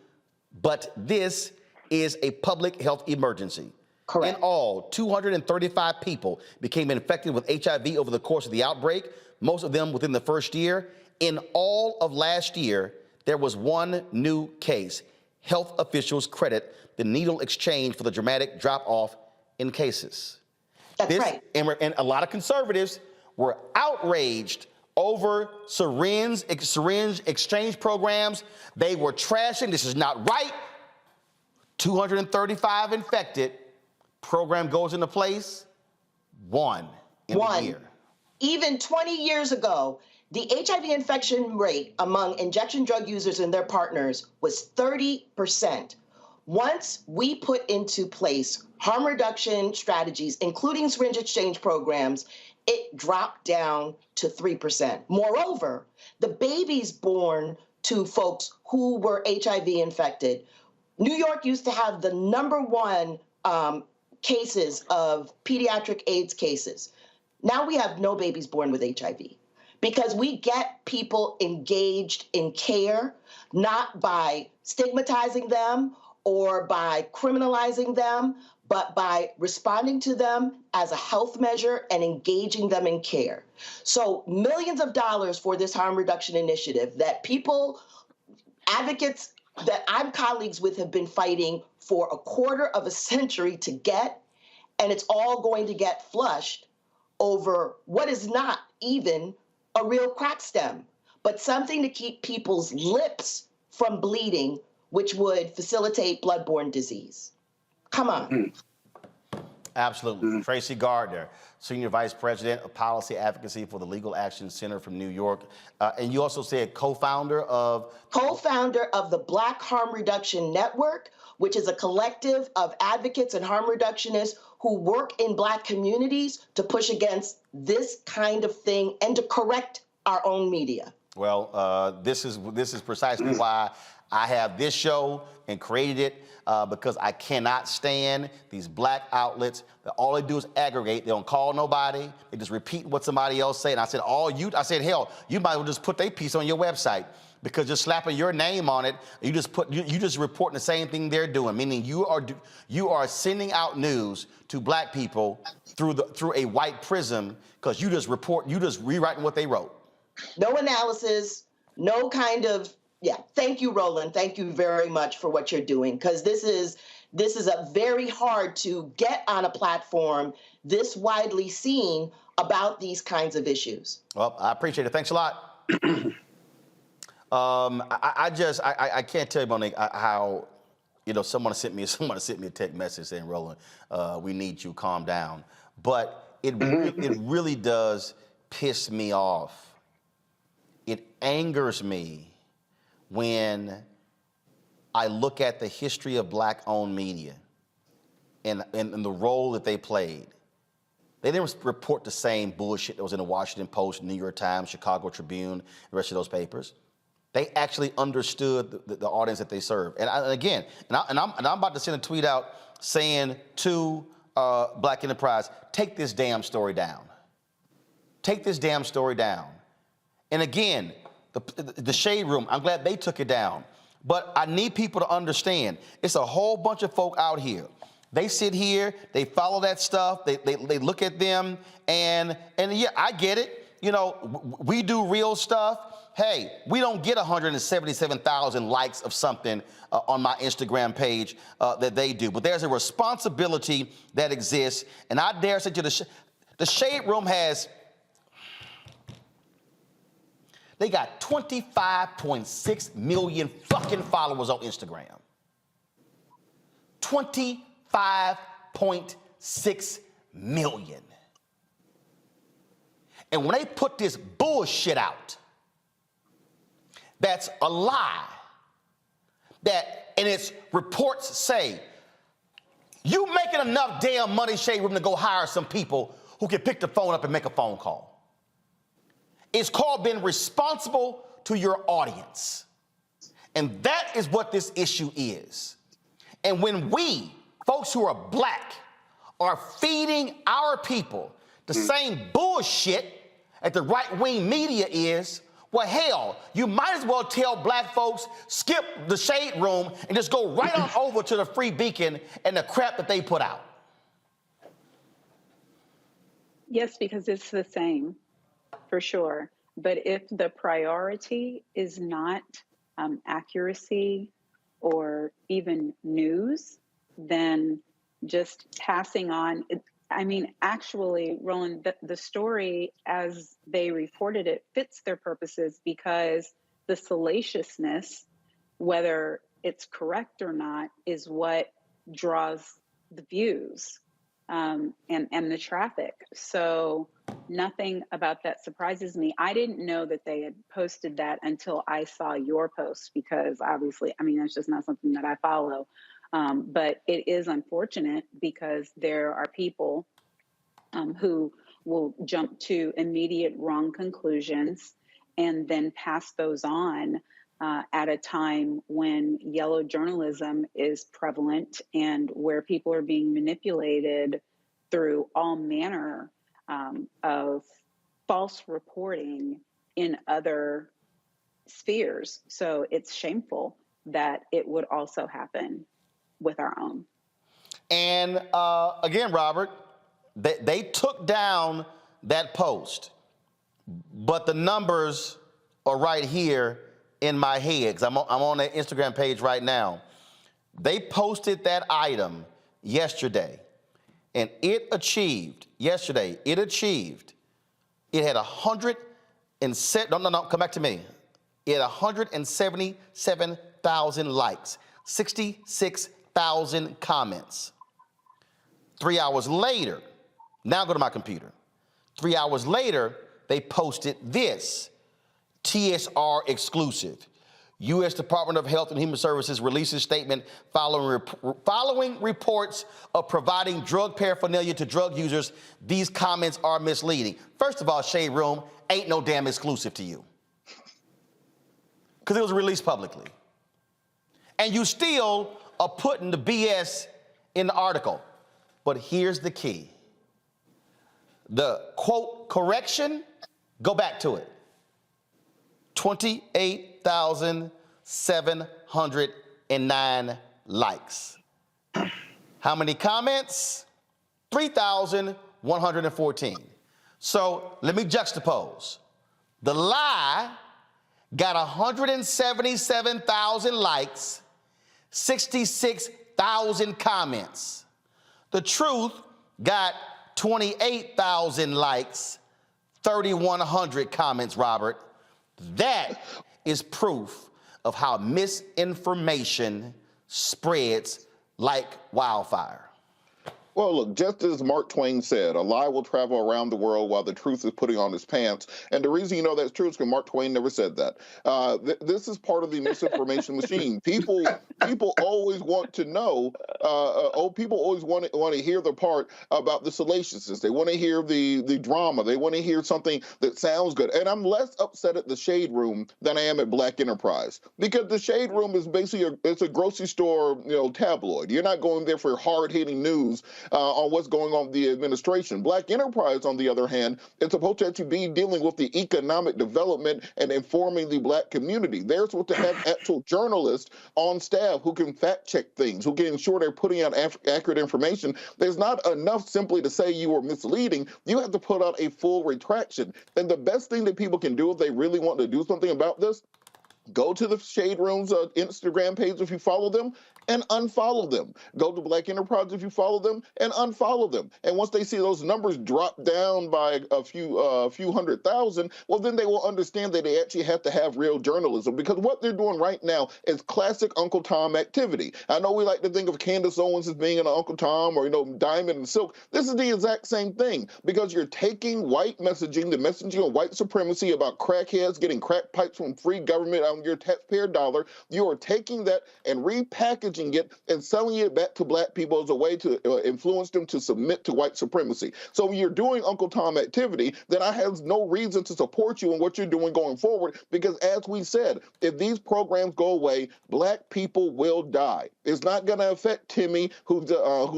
but this is a public health emergency. Correct. In all, 235 people became infected with HIV over the course of the outbreak, most of them within the first year. In all of last year, there was one new case. Health officials credit the needle exchange for the dramatic drop-off in cases. That's right. And a lot of conservatives were outraged over syringe exchange programs. They were trashing. This is not right. 235 infected. Program goes into place. One in a year. Even 20 years ago, the HIV infection rate among injection drug users and their partners was 30%. Once we put into place harm reduction strategies, including syringe exchange programs, it dropped down to 3%. Moreover, the babies born to folks who were HIV infected, New York used to have the #1 cases of pediatric AIDS cases. Now we have no babies born with HIV because we get people engaged in care, not by stigmatizing them or by criminalizing them, but by responding to them as a health measure and engaging them in care. So millions of dollars for this harm reduction initiative that people, advocates that I'm colleagues with have been fighting for a quarter of a century to get, and it's all going to get flushed over what is not even a real crack stem, but something to keep people's lips from bleeding, which would facilitate blood-borne disease. Come on. Absolutely. Tracy Gardner, Senior Vice President of Policy Advocacy for the Legal Action Center from New York. And you also said co-founder of? Co-founder of the Black Harm Reduction Network, which is a collective of advocates and harm reductionists who work in Black communities to push against this kind of thing and to correct our own media. Well, this is precisely why I have this show and created it, because I cannot stand these Black outlets that all they do is aggregate. They don't call nobody. They just repeat what somebody else said. And I said, hell, you might as well just put their piece on your website, because just slapping your name on it, you just reporting the same thing they're doing, meaning you are sending out news to black people through a white prism because you just rewriting what they wrote. No analysis, no kind of, yeah. Thank you, Roland. Thank you very much for what you're doing, because this is a very hard to get on a platform this widely seen about these kinds of issues. Well, I appreciate it. Thanks a lot. I can't tell you, Monique, how, someone sent me a text message saying, Roland, we need you, calm down. But it really does piss me off. It angers me when I look at the history of black-owned media and the role that they played. They didn't report the same bullshit that was in the Washington Post, New York Times, Chicago Tribune, the rest of those papers. They actually understood the audience that they serve. And I'm about to send a tweet out saying to Black Enterprise, take this damn story down. Take this damn story down. And again, the Shade Room, I'm glad they took it down. But I need people to understand, it's a whole bunch of folk out here. They sit here, they follow that stuff, they look at them, and yeah, I get it. We do real stuff. Hey, we don't get 177,000 likes of something on my Instagram page that they do. But there's a responsibility that exists, and I dare say to the Shade Room they got 25.6 million fucking followers on Instagram. 25.6 million. And when they put this bullshit out, that's a lie, and its reports say, you making enough damn money, Shade Room, to go hire some people who can pick the phone up and make a phone call. It's called being responsible to your audience. And that is what this issue is. And when we, folks who are black, are feeding our people the same bullshit that the right-wing media is, well, hell, you might as well tell black folks, skip the Shade Room and just go right on over to the Free Beacon and the crap that they put out. Yes, because it's the same, for sure. But if the priority is not accuracy or even news, then just passing on. Actually, Roland, the story as they reported it fits their purposes, because the salaciousness, whether it's correct or not, is what draws the views and the traffic. So nothing about that surprises me. I didn't know that they had posted that until I saw your post, because obviously, that's just not something that I follow. But it is unfortunate, because there are people who will jump to immediate wrong conclusions and then pass those on at a time when yellow journalism is prevalent and where people are being manipulated through all manner of false reporting in other spheres. So it's shameful that it would also happen with our own. And again, Robert, they took down that post, but the numbers are right here in my head, because I'm on their Instagram page right now. They posted that item yesterday, and it had 177,000 likes, 66,000 comments. 3 hours later, now go to my computer. 3 hours later, they posted this, TSR exclusive. U.S. Department of Health and Human Services releases statement following reports of providing drug paraphernalia to drug users. These comments are misleading. First of all, Shade Room, ain't no damn exclusive to you, because it was released publicly. And you still are putting the BS in the article. But here's the key. The quote correction, go back to it. 28 3,709 likes. How many comments? 3,114. So let me juxtapose. The lie got 177,000 likes, 66,000 comments. The truth got 28,000 likes, 3,100 comments, Robert. That is proof of how misinformation spreads like wildfire. Well, look, just as Mark Twain said, a lie will travel around the world while the truth is putting on its pants. And the reason you know that's true is because Mark Twain never said that. This is part of the misinformation machine. People always want to know. People always want to hear the part about the salaciousness. They want to hear the drama. They want to hear something that sounds good. And I'm less upset at the Shade Room than I am at Black Enterprise, because the Shade Room is basically it's a grocery store, tabloid. You're not going there for hard-hitting news on what's going on with the administration. Black Enterprise, on the other hand, is supposed to actually be dealing with the economic development and informing the Black community. They're supposed to have actual journalists on staff who can fact-check things, who can ensure they're putting out accurate information. There's not enough simply to say you were misleading. You have to put out a full retraction. And the best thing that people can do if they really want to do something about this, go to the Shade Room's Instagram page if you follow them, and unfollow them. Go to Black Enterprise if you follow them, and unfollow them. And once they see those numbers drop down by a few 100,000, well, then they will understand that they actually have to have real journalism, because what they're doing right now is classic Uncle Tom activity. I know we like to think of Candace Owens as being an Uncle Tom, or Diamond and Silk. This is the exact same thing, because you're taking white messaging, the messaging of white supremacy about crackheads getting crack pipes from free government on your taxpayer dollar. You are taking that and repackaging it and selling it back to Black people as a way to influence them to submit to white supremacy. So when you're doing Uncle Tom activity, then I have no reason to support you in what you're doing going forward, because as we said, if these programs go away, Black people will die. It's not going to affect Timmy, who's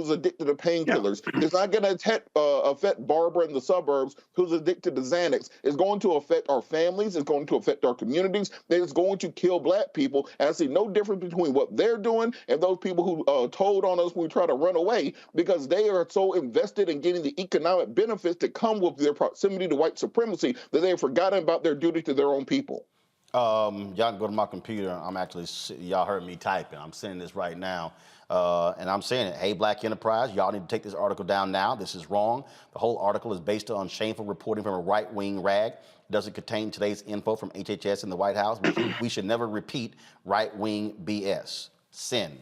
addicted to painkillers. Yeah. It's not going to affect Barbara in the suburbs, who's addicted to Xanax. It's going to affect our families. It's going to affect our communities. It's going to kill Black people. And I see no difference between what they're doing and those people who told on us when we try to run away, because they are so invested in getting the economic benefits that come with their proximity to white supremacy that they have forgotten about their duty to their own people. Y'all can go to my computer. I'm actually, y'all heard me typing. I'm sending this right now. And I'm saying it. Hey, Black Enterprise, y'all need to take this article down now. This is wrong. The whole article is based on shameful reporting from a right-wing rag. It doesn't contain today's info from HHS and the White House. We should never repeat right-wing BS. Send.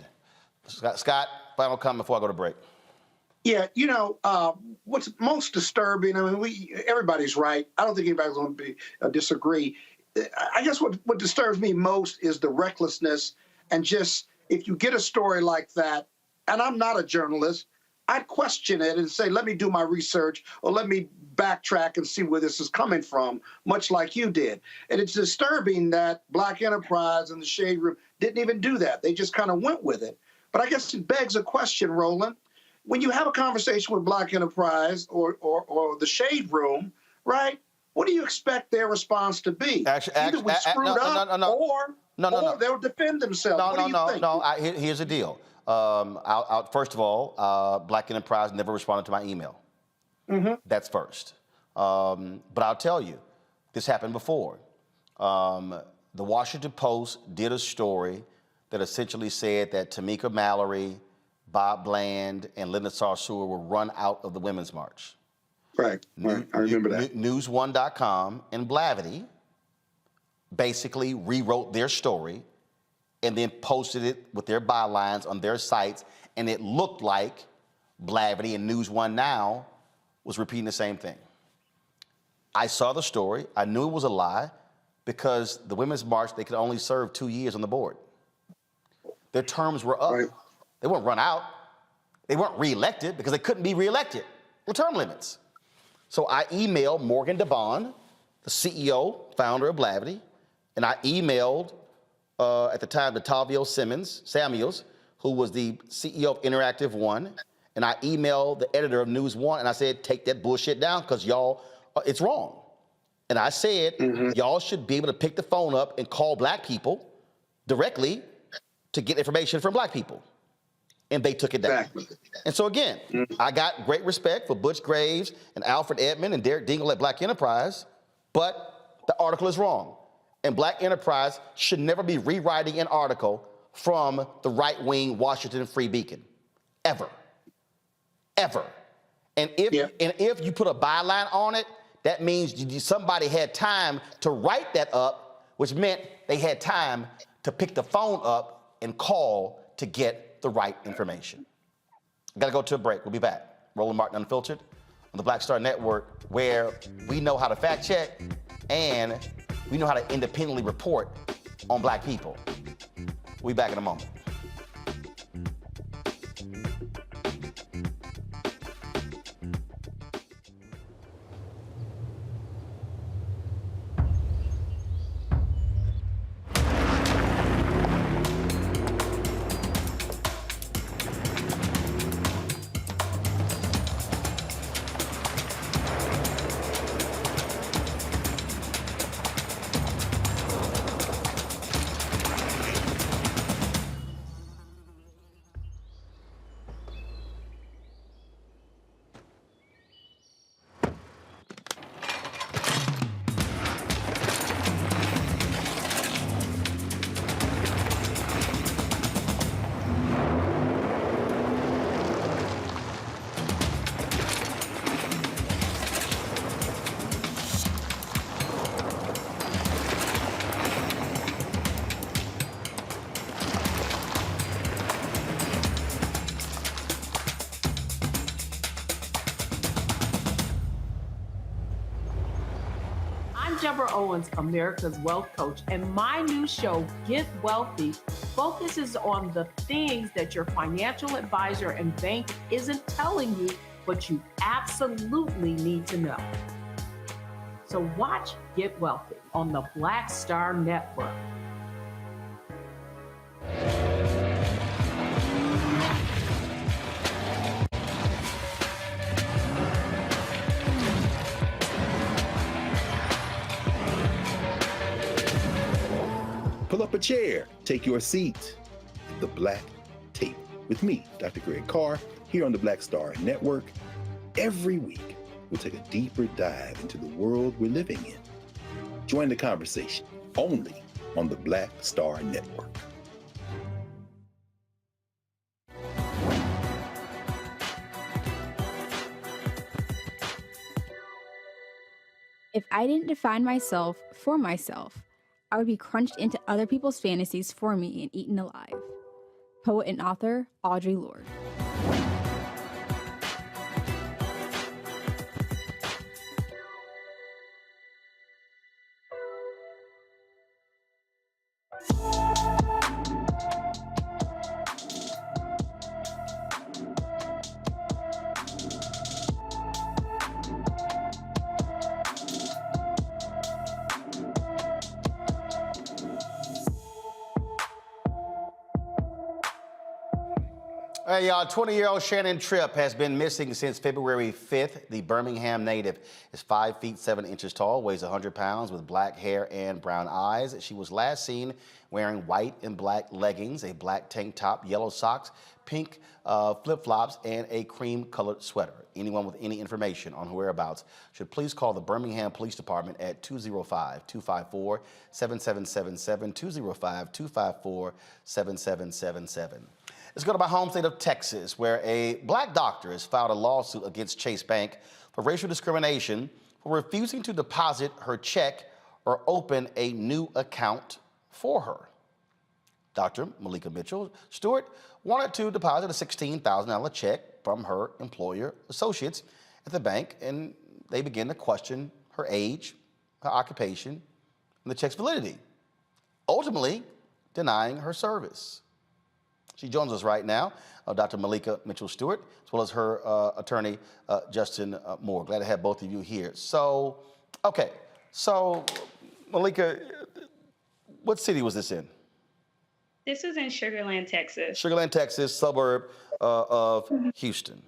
Scott, final comment before I go to break. Yeah, what's most disturbing, everybody's right. I don't think anybody's going to disagree. I guess what disturbs me most is the recklessness, and just, if you get a story like that, and I'm not a journalist, I'd question it and say, let me do my research, or let me backtrack and see where this is coming from, much like you did. And it's disturbing that Black Enterprise and the Shade Room didn't even do that. They just kind of went with it. But I guess it begs a question, Roland. When you have a conversation with Black Enterprise or the Shade Room, right, what do you expect their response to be? Either we screwed up, or they'll defend themselves. What do you think? Here's the deal. First of all, Black Enterprise never responded to my email. Mm-hmm. That's first. But I'll tell you, this happened before. The Washington Post did a story that essentially said that Tamika Mallory, Bob Bland, and Linda Sarsour were run out of the Women's March. Right. I remember that. News1.com and Blavity basically rewrote their story and then posted it with their bylines on their sites, and it looked like Blavity and News One Now was repeating the same thing. I saw the story. I knew it was a lie, because the Women's March, they could only serve 2 years on the board. Their terms were up. Right. They weren't run out. They weren't reelected because they couldn't be reelected. There were term limits. So I emailed Morgan DeBond, the CEO, founder of Blavity, and I emailed, at the time, Latavio Samuels, who was the CEO of Interactive One, and I emailed the editor of News One, and I said, take that bullshit down, because y'all, it's wrong. And I said, y'all should be able to pick the phone up and call black people directly to get information from black people. And they took it down. Exactly. And so again, I got great respect for Butch Graves and Alfred Edmond and Derek Dingle at Black Enterprise, but the article is wrong. And Black Enterprise should never be rewriting an article from the right-wing Washington Free Beacon, ever, ever. And if you put a byline on it, that means somebody had time to write that up, which meant they had time to pick the phone up and call to get the right information. Got to go to a break. We'll be back. Roland Martin Unfiltered on the Black Star Network, where we know how to fact check and we know how to independently report on black people. We'll be back in a moment. Deborah Owens, America's Wealth Coach, and my new show, Get Wealthy, focuses on the things that your financial advisor and bank isn't telling you, but you absolutely need to know. So watch Get Wealthy on the Black Star Network. Pull up a chair, take your seat at the Black Table with me, Dr. Greg Carr, here on the Black Star Network. Every week, we'll take a deeper dive into the world we're living in. Join the conversation only on the Black Star Network. If I didn't define myself for myself, I would be crunched into other people's fantasies for me and eaten alive. Poet and author Audre Lorde. Hey, y'all, 20-year-old Shannon Tripp has been missing since February 5th. The Birmingham native is 5 feet 7 inches tall, weighs 100 pounds, with black hair and brown eyes. She was last seen wearing white and black leggings, a black tank top, yellow socks, pink flip-flops, and a cream-colored sweater. Anyone with any information on her whereabouts should please call the Birmingham Police Department at 205-254-7777, 205-254-7777. Let's go to my home state of Texas, where a black doctor has filed a lawsuit against Chase Bank for racial discrimination for refusing to deposit her check or open a new account for her. Dr. Malika Mitchell Stewart wanted to deposit a $16,000 check from her employer associates at the bank, and they began to question her age, her occupation, and the check's validity, ultimately denying her service. She joins us right now, Dr. Malika Mitchell Stewart, as well as her attorney, Justin Moore. Glad to have both of you here. So, okay, so Malika, what city was this in? This was in Sugar Land, Texas. Sugar Land, Texas, suburb of Houston.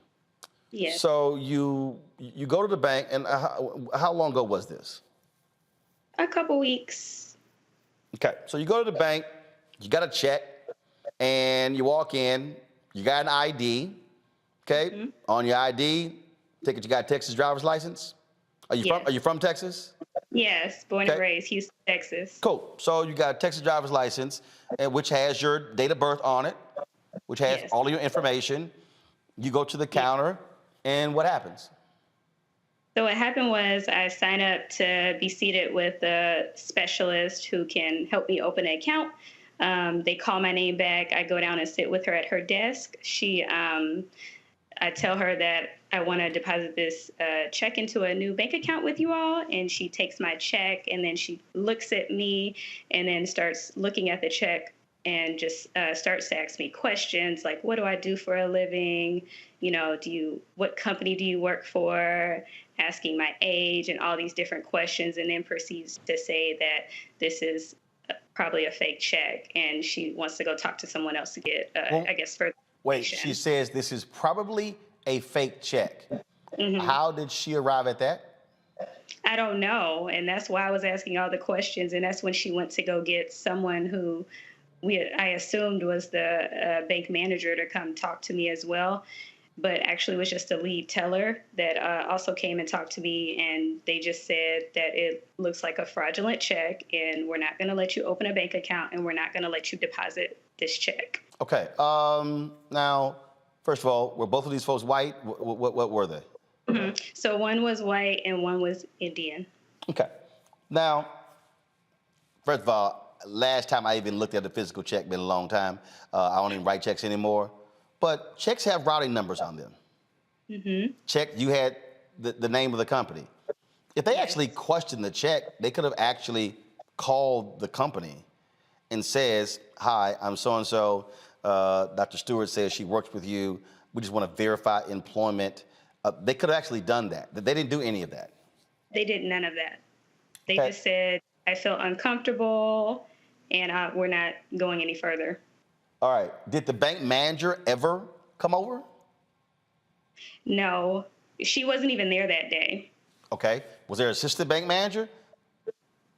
Yes. So you go to the bank, and how long ago was this? A couple weeks. Okay, so you go to the bank, you got a check, and you walk in, you got an ID, okay? On your ID, take it you got a Texas driver's license? Are you from Texas? Yes, born and raised, Houston, Texas. Cool. So you got a Texas driver's license, which has your date of birth on it, which has all of your information. You go to the counter, and what happens? So what happened was I signed up to be seated with a specialist who can help me open an account. They call my name back. I go down and sit with her at her desk. I tell her that I want to deposit this check into a new bank account with you all, and she takes my check, and then she looks at me and then starts looking at the check and just starts to ask me questions like, what do I do for a living? You know, what company do you work for? Asking my age and all these different questions, and then proceeds to say that this is probably a fake check, and she wants to go talk to someone else to get, I guess, further. Wait, she says this is probably a fake check. How did she arrive at that? I don't know, and that's why I was asking all the questions, and that's when she went to go get someone who I assumed was the bank manager to come talk to me as well, but actually was just a lead teller that also came and talked to me, and they just said that it looks like a fraudulent check, and we're not going to let you open a bank account, and we're not going to let you deposit this check. Okay. Now, first of all, were both of these folks white? What were they? So one was white and one was Indian. Okay. Now, first of all, last time I even looked at a physical check, been a long time. I don't even write checks anymore. But checks have routing numbers on them. Check, you had the name of the company. If they actually questioned the check, they could have actually called the company and says, hi, I'm so-and-so. Dr. Stewart says she works with you. We just want to verify employment. They could have actually done that. They didn't do any of that. They did none of that. They just said, I feel uncomfortable, and we're not going any further. All right. Did the bank manager ever come over? No, she wasn't even there that day. Okay. Was there an assistant bank manager?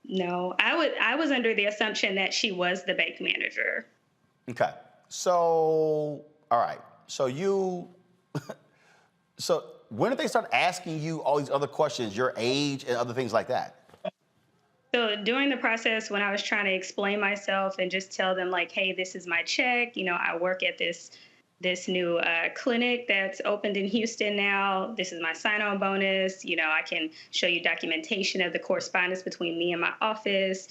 No, I was under the assumption that she was the bank manager. Okay. So, all right. So so when did they start asking you all these other questions, your age and other things like that? So during the process, when I was trying to explain myself and just tell them like, hey, this is my check, you know, I work at this new clinic that's opened in Houston now. This is my sign-on bonus. You know, I can show you documentation of the correspondence between me and my office.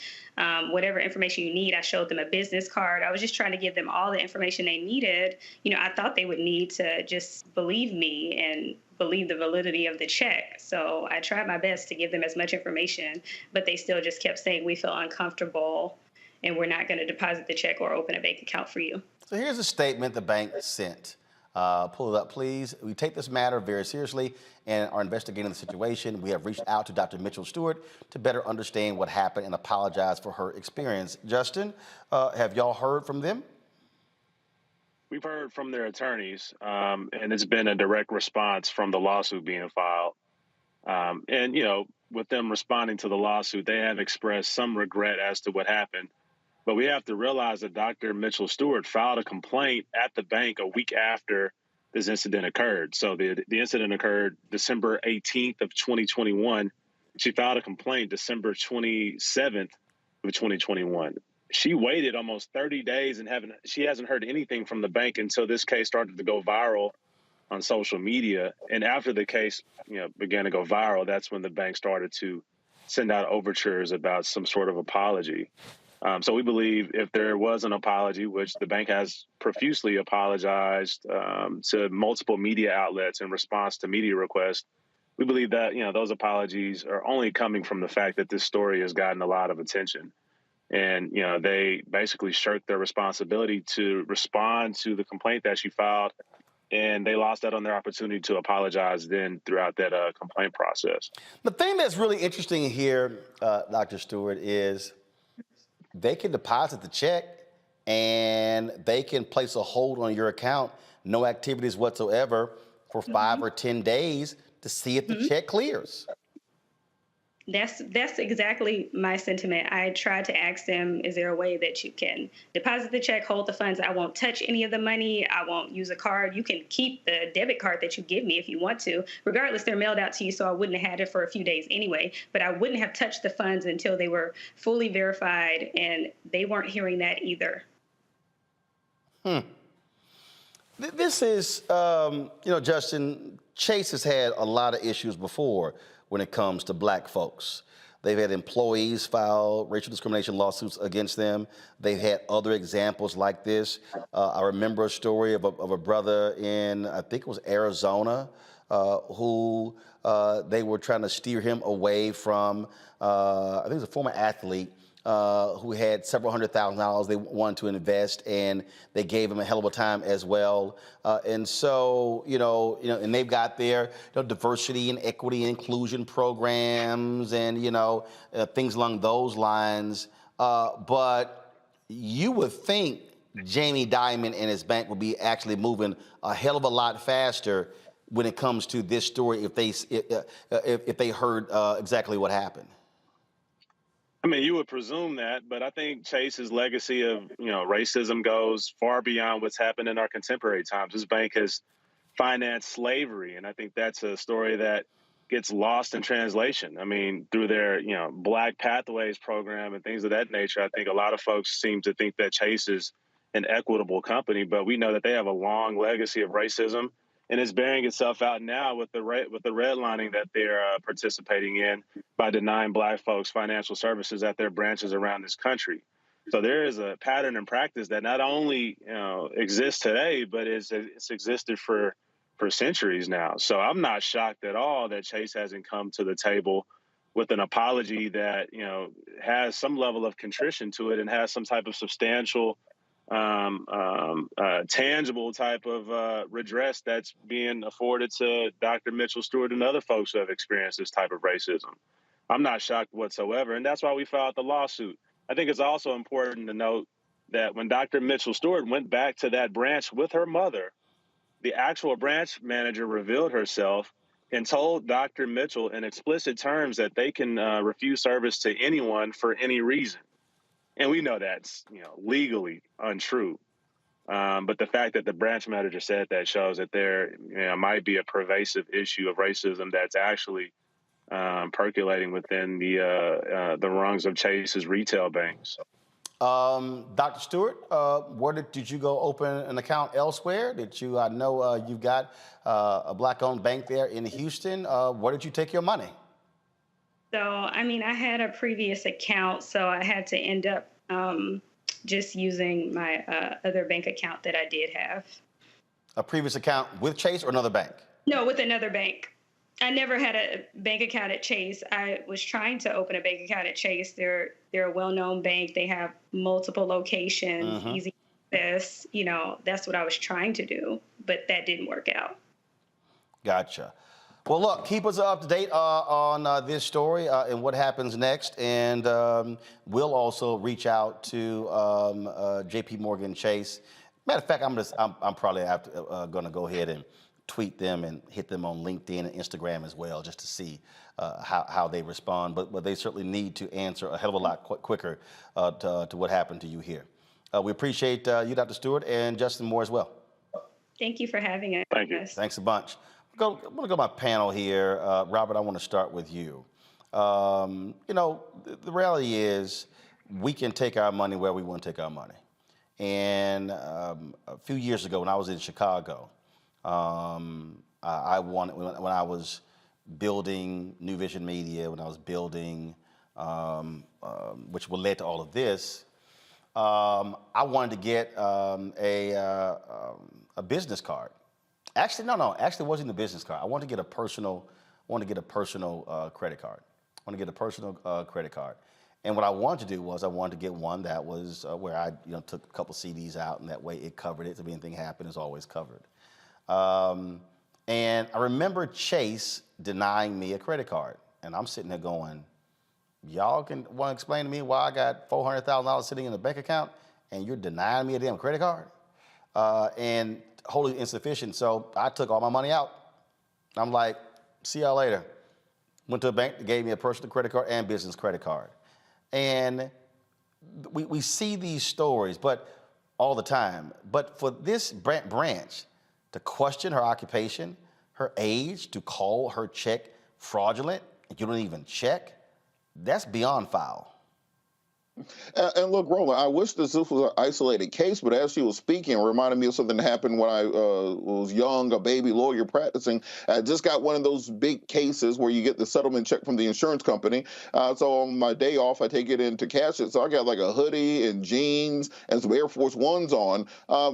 Whatever information you need, I showed them a business card. I was just trying to give them all the information they needed. You know, I thought they would need to just believe me and believe the validity of the check. So I tried my best to give them as much information, but they still just kept saying, we feel uncomfortable and we're not going to deposit the check or open a bank account for you. So here's a statement the bank sent. Pull it up, please. We take this matter very seriously and are investigating the situation. We have reached out to Dr. Mitchell Stewart to better understand what happened and apologize for her experience. Justin, have y'all heard from them? We've heard from their attorneys, and it's been a direct response from the lawsuit being filed. And, you know, with them responding to the lawsuit, they have expressed some regret as to what happened. But we have to realize that Dr. Mitchell Stewart filed a complaint at the bank a week after this incident occurred. So the incident occurred December 18th of 2021. She filed a complaint December 27th of 2021. She waited almost 30 days and she hasn't heard anything from the bank until this case started to go viral on social media. And after the case, you know, began to go viral, that's when the bank started to send out overtures about some sort of apology. So we believe if there was an apology, which the bank has profusely apologized to multiple media outlets in response to media requests, we believe that, you know, those apologies are only coming from the fact that this story has gotten a lot of attention. And, you know, they basically shirked their responsibility to respond to the complaint that she filed, and they lost out on their opportunity to apologize then throughout that complaint process. The thing that's really interesting here, Dr. Stewart, is they can deposit the check and they can place a hold on your account, no activities whatsoever, for 5 or 10 days to see if the check clears. That's exactly my sentiment. I tried to ask them, is there a way that you can deposit the check, hold the funds? I won't touch any of the money. I won't use a card. You can keep the debit card that you give me if you want to. Regardless, they're mailed out to you, so I wouldn't have had it for a few days anyway. But I wouldn't have touched the funds until they were fully verified, and they weren't hearing that either. This is, Justin, Chase has had a lot of issues before when it comes to black folks. They've had employees file racial discrimination lawsuits against them. They've had other examples like this. I remember a story of a brother in, I think it was Arizona, who they were trying to steer him away from, I think it was a former athlete, who had several $100,000 they wanted to invest, and they gave him a hell of a time as well. And so, and they've got their diversity and equity and inclusion programs and, things along those lines. But you would think Jamie Dimon and his bank would be actually moving a hell of a lot faster when it comes to this story if they heard exactly what happened. I mean, you would presume that, but I think Chase's legacy of, racism goes far beyond what's happened in our contemporary times. This bank has financed slavery, and I think that's a story that gets lost in translation. I mean, through their, Black Pathways program and things of that nature, I think a lot of folks seem to think that Chase is an equitable company, but we know that they have a long legacy of racism, and it's bearing itself out now with the redlining that they're participating in by denying black folks financial services at their branches around this country. So there is a pattern and practice that not only exists today, but it's existed for centuries now. So I'm not shocked at all that Chase hasn't come to the table with an apology that has some level of contrition to it and has some type of substantial tangible type of redress that's being afforded to Dr. Mitchell Stewart and other folks who have experienced this type of racism. I'm not shocked whatsoever, and that's why we filed the lawsuit. I think it's also important to note that when Dr. Mitchell Stewart went back to that branch with her mother, the actual branch manager revealed herself and told Dr. Mitchell in explicit terms that they can refuse service to anyone for any reason. And we know that's, legally untrue. But the fact that the branch manager said that shows that there might be a pervasive issue of racism that's actually percolating within the rungs of Chase's retail banks. Dr. Stewart, where did you go open an account elsewhere? I know you've got a black-owned bank there in Houston. Where did you take your money? So, I had a previous account, so I had to end up just using my other bank account that I did have. A previous account with Chase or another bank? No, with another bank. I never had a bank account at Chase. I was trying to open a bank account at Chase. They're a well-known bank. They have multiple locations, easy access. That's what I was trying to do, but that didn't work out. Gotcha. Well, look, keep us up to date on this story and what happens next, and we'll also reach out to J.P. Morgan Chase. Matter of fact, I'm probably going to go ahead and tweet them and hit them on LinkedIn and Instagram as well, just to see how they respond. But they certainly need to answer a hell of a lot quicker to what happened to you here. We appreciate you, Dr. Stewart, and Justin Moore as well. Thank you for having us. Thank you. Thanks a bunch. I'm going to go to my panel here. Robert, I want to start with you. The reality is we can take our money where we want to take our money. And a few years ago when I was in Chicago, I wanted, when I was building New Vision Media, when I was building, which led to all of this, I wanted to get a business card. Actually, no. Actually, it wasn't a business card. I wanted to get a personal credit card. I wanted to get a personal credit card. And what I wanted to do was I wanted to get one that was where I took a couple CDs out, and that way it covered it. If anything happened, it's always covered. And I remember Chase denying me a credit card. And I'm sitting there going, y'all want to explain to me why I got $400,000 sitting in a bank account and you're denying me a damn credit card? And wholly insufficient. So I took all my money out. I'm like, see y'all later. Went to a bank that gave me a personal credit card and business credit card. And we see these stories, but all the time. But for this branch to question her occupation, her age, to call her check fraudulent, and you don't even check, that's beyond foul. And look, Roland, I wish this was an isolated case, but as she was speaking, it reminded me of something that happened when I was young, a baby lawyer practicing. I just got one of those big cases where you get the settlement check from the insurance company. So on my day off, I take it in to cash it. So I got like a hoodie and jeans and some Air Force Ones on.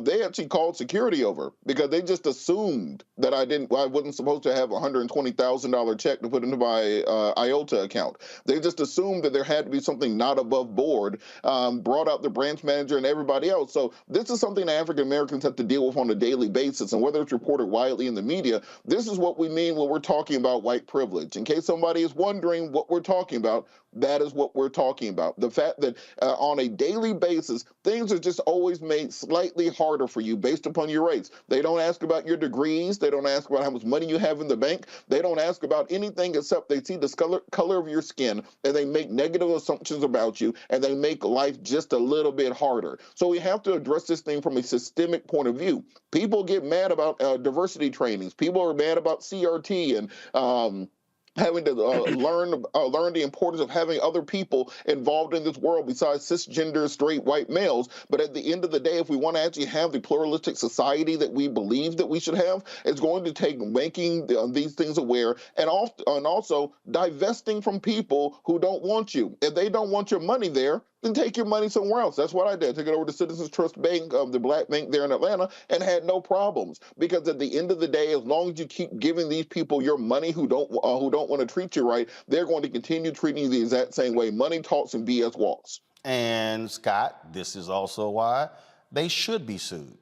They actually called security over because they just assumed that I wasn't supposed to have a $120,000 check to put into my IOTA account. They just assumed that there had to be something not above board. Brought out the branch manager and everybody else. So this is something that African Americans have to deal with on a daily basis. And whether it's reported widely in the media, this is what we mean when we're talking about white privilege. In case somebody is wondering what we're talking about, that is what we're talking about. The fact that on a daily basis, things are just always made slightly harder for you based upon your race. They don't ask about your degrees. They don't ask about how much money you have in the bank. They don't ask about anything except they see the color of your skin, and they make negative assumptions about you, and they make life just a little bit harder. So we have to address this thing from a systemic point of view. People get mad about diversity trainings. People are mad about CRT and having to learn the importance of having other people involved in this world besides cisgender straight white males. But at the end of the day, if we want to actually have the pluralistic society that we believe that we should have, it's going to take making these things aware and also divesting from people who don't want you. If they don't want your money there, then take your money somewhere else. That's what I did. Took it over to Citizens Trust Bank, the black bank there in Atlanta, and had no problems. Because at the end of the day, as long as you keep giving these people your money who don't want to treat you right, they're going to continue treating you the exact same way. Money talks and BS walks. And Scott, this is also why they should be sued.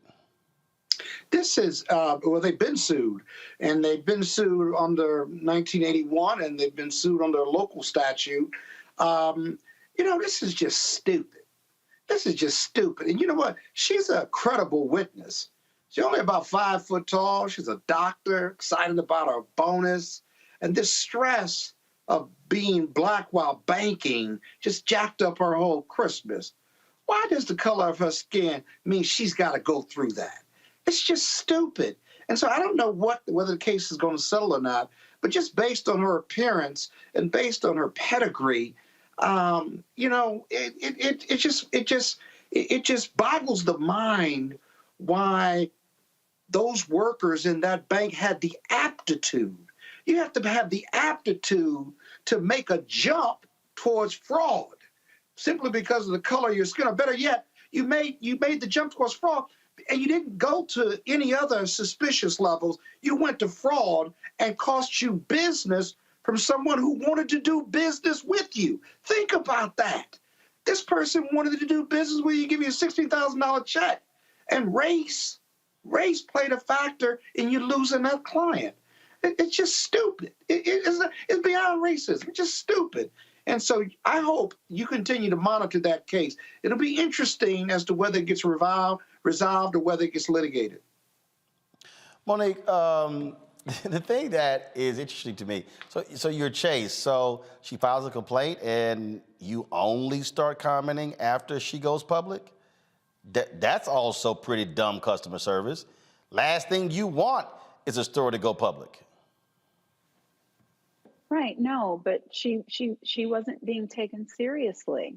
This is, well, they've been sued, and they've been sued under 1981, and they've been sued under a local statute. You know, this is just stupid. This is just stupid. And you know what? She's a credible witness. She's only about 5 foot tall. She's a doctor, excited about her bonus. And this stress of being black while banking just jacked up her whole Christmas. Why does the color of her skin mean she's got to go through that? It's just stupid. And so I don't know whether the case is going to settle or not, but just based on her appearance and based on her pedigree, you know, it just boggles the mind why those workers in that bank had the aptitude. You have to have the aptitude to make a jump towards fraud simply because of the color of your skin. Or better yet, you made the jump towards fraud and you didn't go to any other suspicious levels. You went to fraud and cost you business from someone who wanted to do business with you. Think about that. This person wanted to do business with you, give you a $16,000 check. And race played a factor in you losing that client. It's just stupid. It's beyond racism. It's just stupid. And so I hope you continue to monitor that case. It'll be interesting as to whether it gets resolved or whether it gets litigated. Monique, the thing that is interesting to me, so you're Chase, so she files a complaint and you only start commenting after she goes public? That's also pretty dumb customer service. Last thing you want is a story to go public. Right, no, but she wasn't being taken seriously.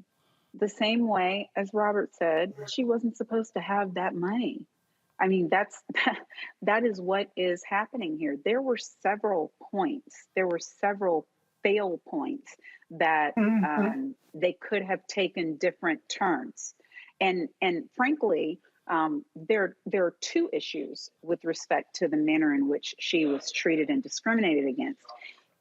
The same way, as Robert said, she wasn't supposed to have that money. I mean, that is what is happening here. There were several points. There were several fail points that they could have taken different turns. And frankly, there are two issues with respect to the manner in which she was treated and discriminated against.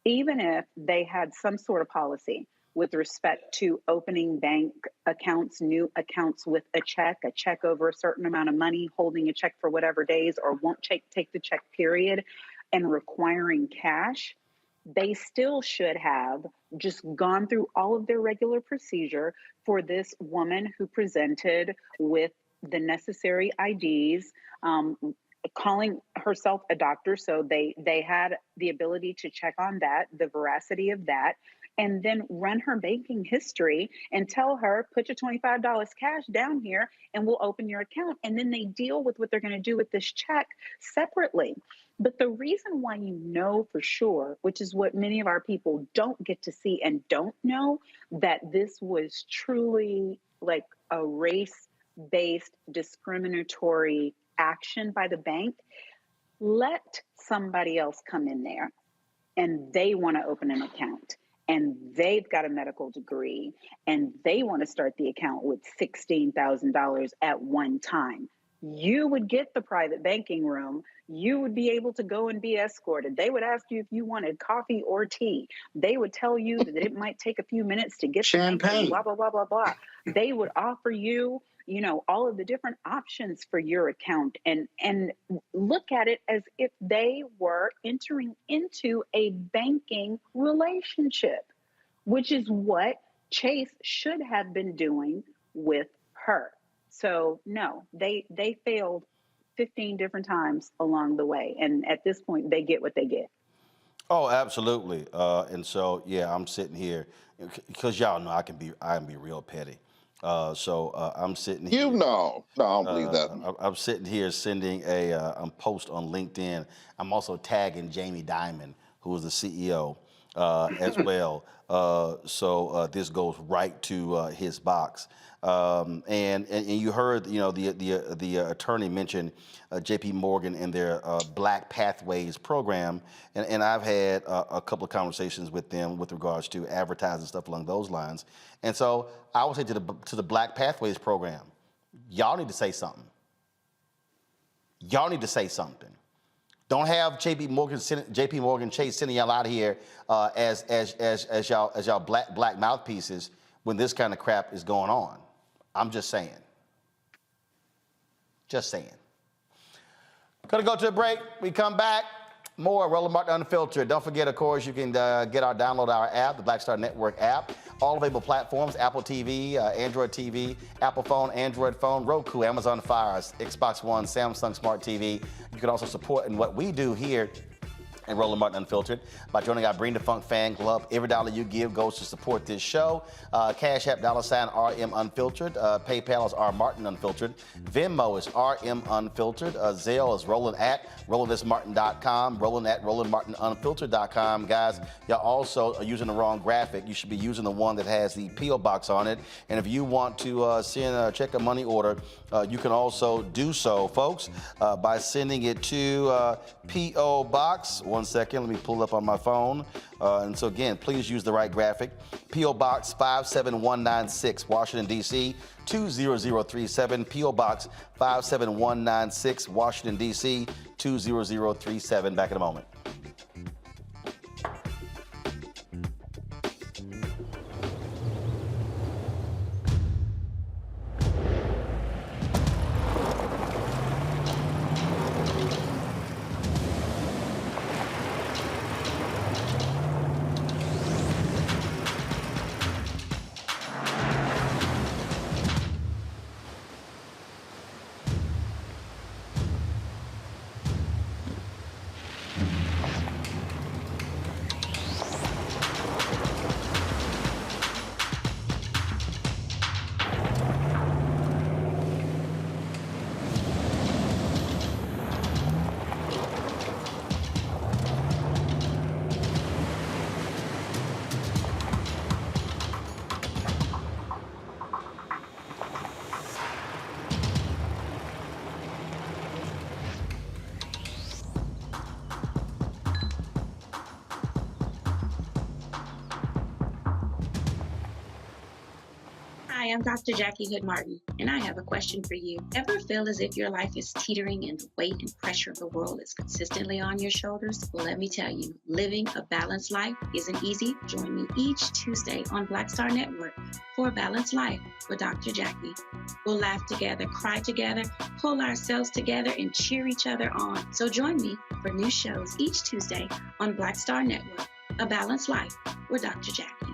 Even if they had some sort of policy with respect to opening bank accounts, new accounts with a check over a certain amount of money, holding a check for whatever days, or won't take the check period, and requiring cash, they still should have just gone through all of their regular procedure for this woman who presented with the necessary IDs, calling herself a doctor. So they had the ability to check on that, the veracity of that, and then run her banking history and tell her, put your $25 cash down here and we'll open your account. And then they deal with what they're going to do with this check separately. But the reason why you know for sure, which is what many of our people don't get to see and don't know, that this was truly like a race-based discriminatory action by the bank, let somebody else come in there and they want to open an account and they've got a medical degree and they want to start the account with $16,000 at one time. You would get the private banking room. You would be able to go and be escorted. They would ask you if you wanted coffee or tea. They would tell you that it might take a few minutes to get champagne, blah, blah, blah, blah, blah. They would offer you, you know, all of the different options for your account and look at it as if they were entering into a banking relationship, which is what Chase should have been doing with her. So no, they failed 15 different times along the way. And at this point, they get what they get. Oh, absolutely. And so, yeah, I'm sitting here because y'all know I can be real petty. So I'm sitting here. No, I don't believe that. I'm sitting here sending a post on LinkedIn. I'm also tagging Jamie Dimon, who is the CEO, as well. So this goes right to his box. And you heard, you know, the attorney mention J.P. Morgan and their Black Pathways program, and I've had a couple of conversations with them with regards to advertising stuff along those lines. And so I would say to the Black Pathways program, y'all need to say something. Y'all need to say something. Don't have J.P. Morgan Chase sending y'all out here as y'all black mouthpieces when this kind of crap is going on. I'm just saying. Just saying. Gonna go to a break. We come back. More Roland Martin Unfiltered. Don't forget, of course, you can download our app, the Black Star Network app. All available platforms: Apple TV, Android TV, Apple phone, Android phone, Roku, Amazon Fire, Xbox One, Samsung Smart TV. You can also support in what we do here and Roland Martin Unfiltered by joining our Bring the Funk fan club. Every dollar you give goes to support this show. Cash App $RM Unfiltered. PayPal is R Martin Unfiltered. Venmo is RM Unfiltered. Zelle is Roland at RolandSMartin.com. Roland at RolandMartinUnfiltered.com. Guys, y'all also are using the wrong graphic. You should be using the one that has the P.O. box on it. And if you want to send a check or money order, you can also do so, folks, by sending it to P.O. Box. One second, let me pull it up on my phone. And so again, please use the right graphic. P.O. Box 57196, Washington, D.C. 20037. P.O. Box 57196, Washington, D.C. 20037. Back in a moment. Hi, I'm Dr. Jackie Hood Martin, and I have a question for you. Ever feel as if your life is teetering and the weight and pressure of the world is consistently on your shoulders? Well, let me tell you, living a balanced life isn't easy. Join me each Tuesday on Black Star Network for A Balanced Life with Dr. Jackie. We'll laugh together, cry together, pull ourselves together, and cheer each other on. So join me for new shows each Tuesday on Black Star Network, A Balanced Life with Dr. Jackie.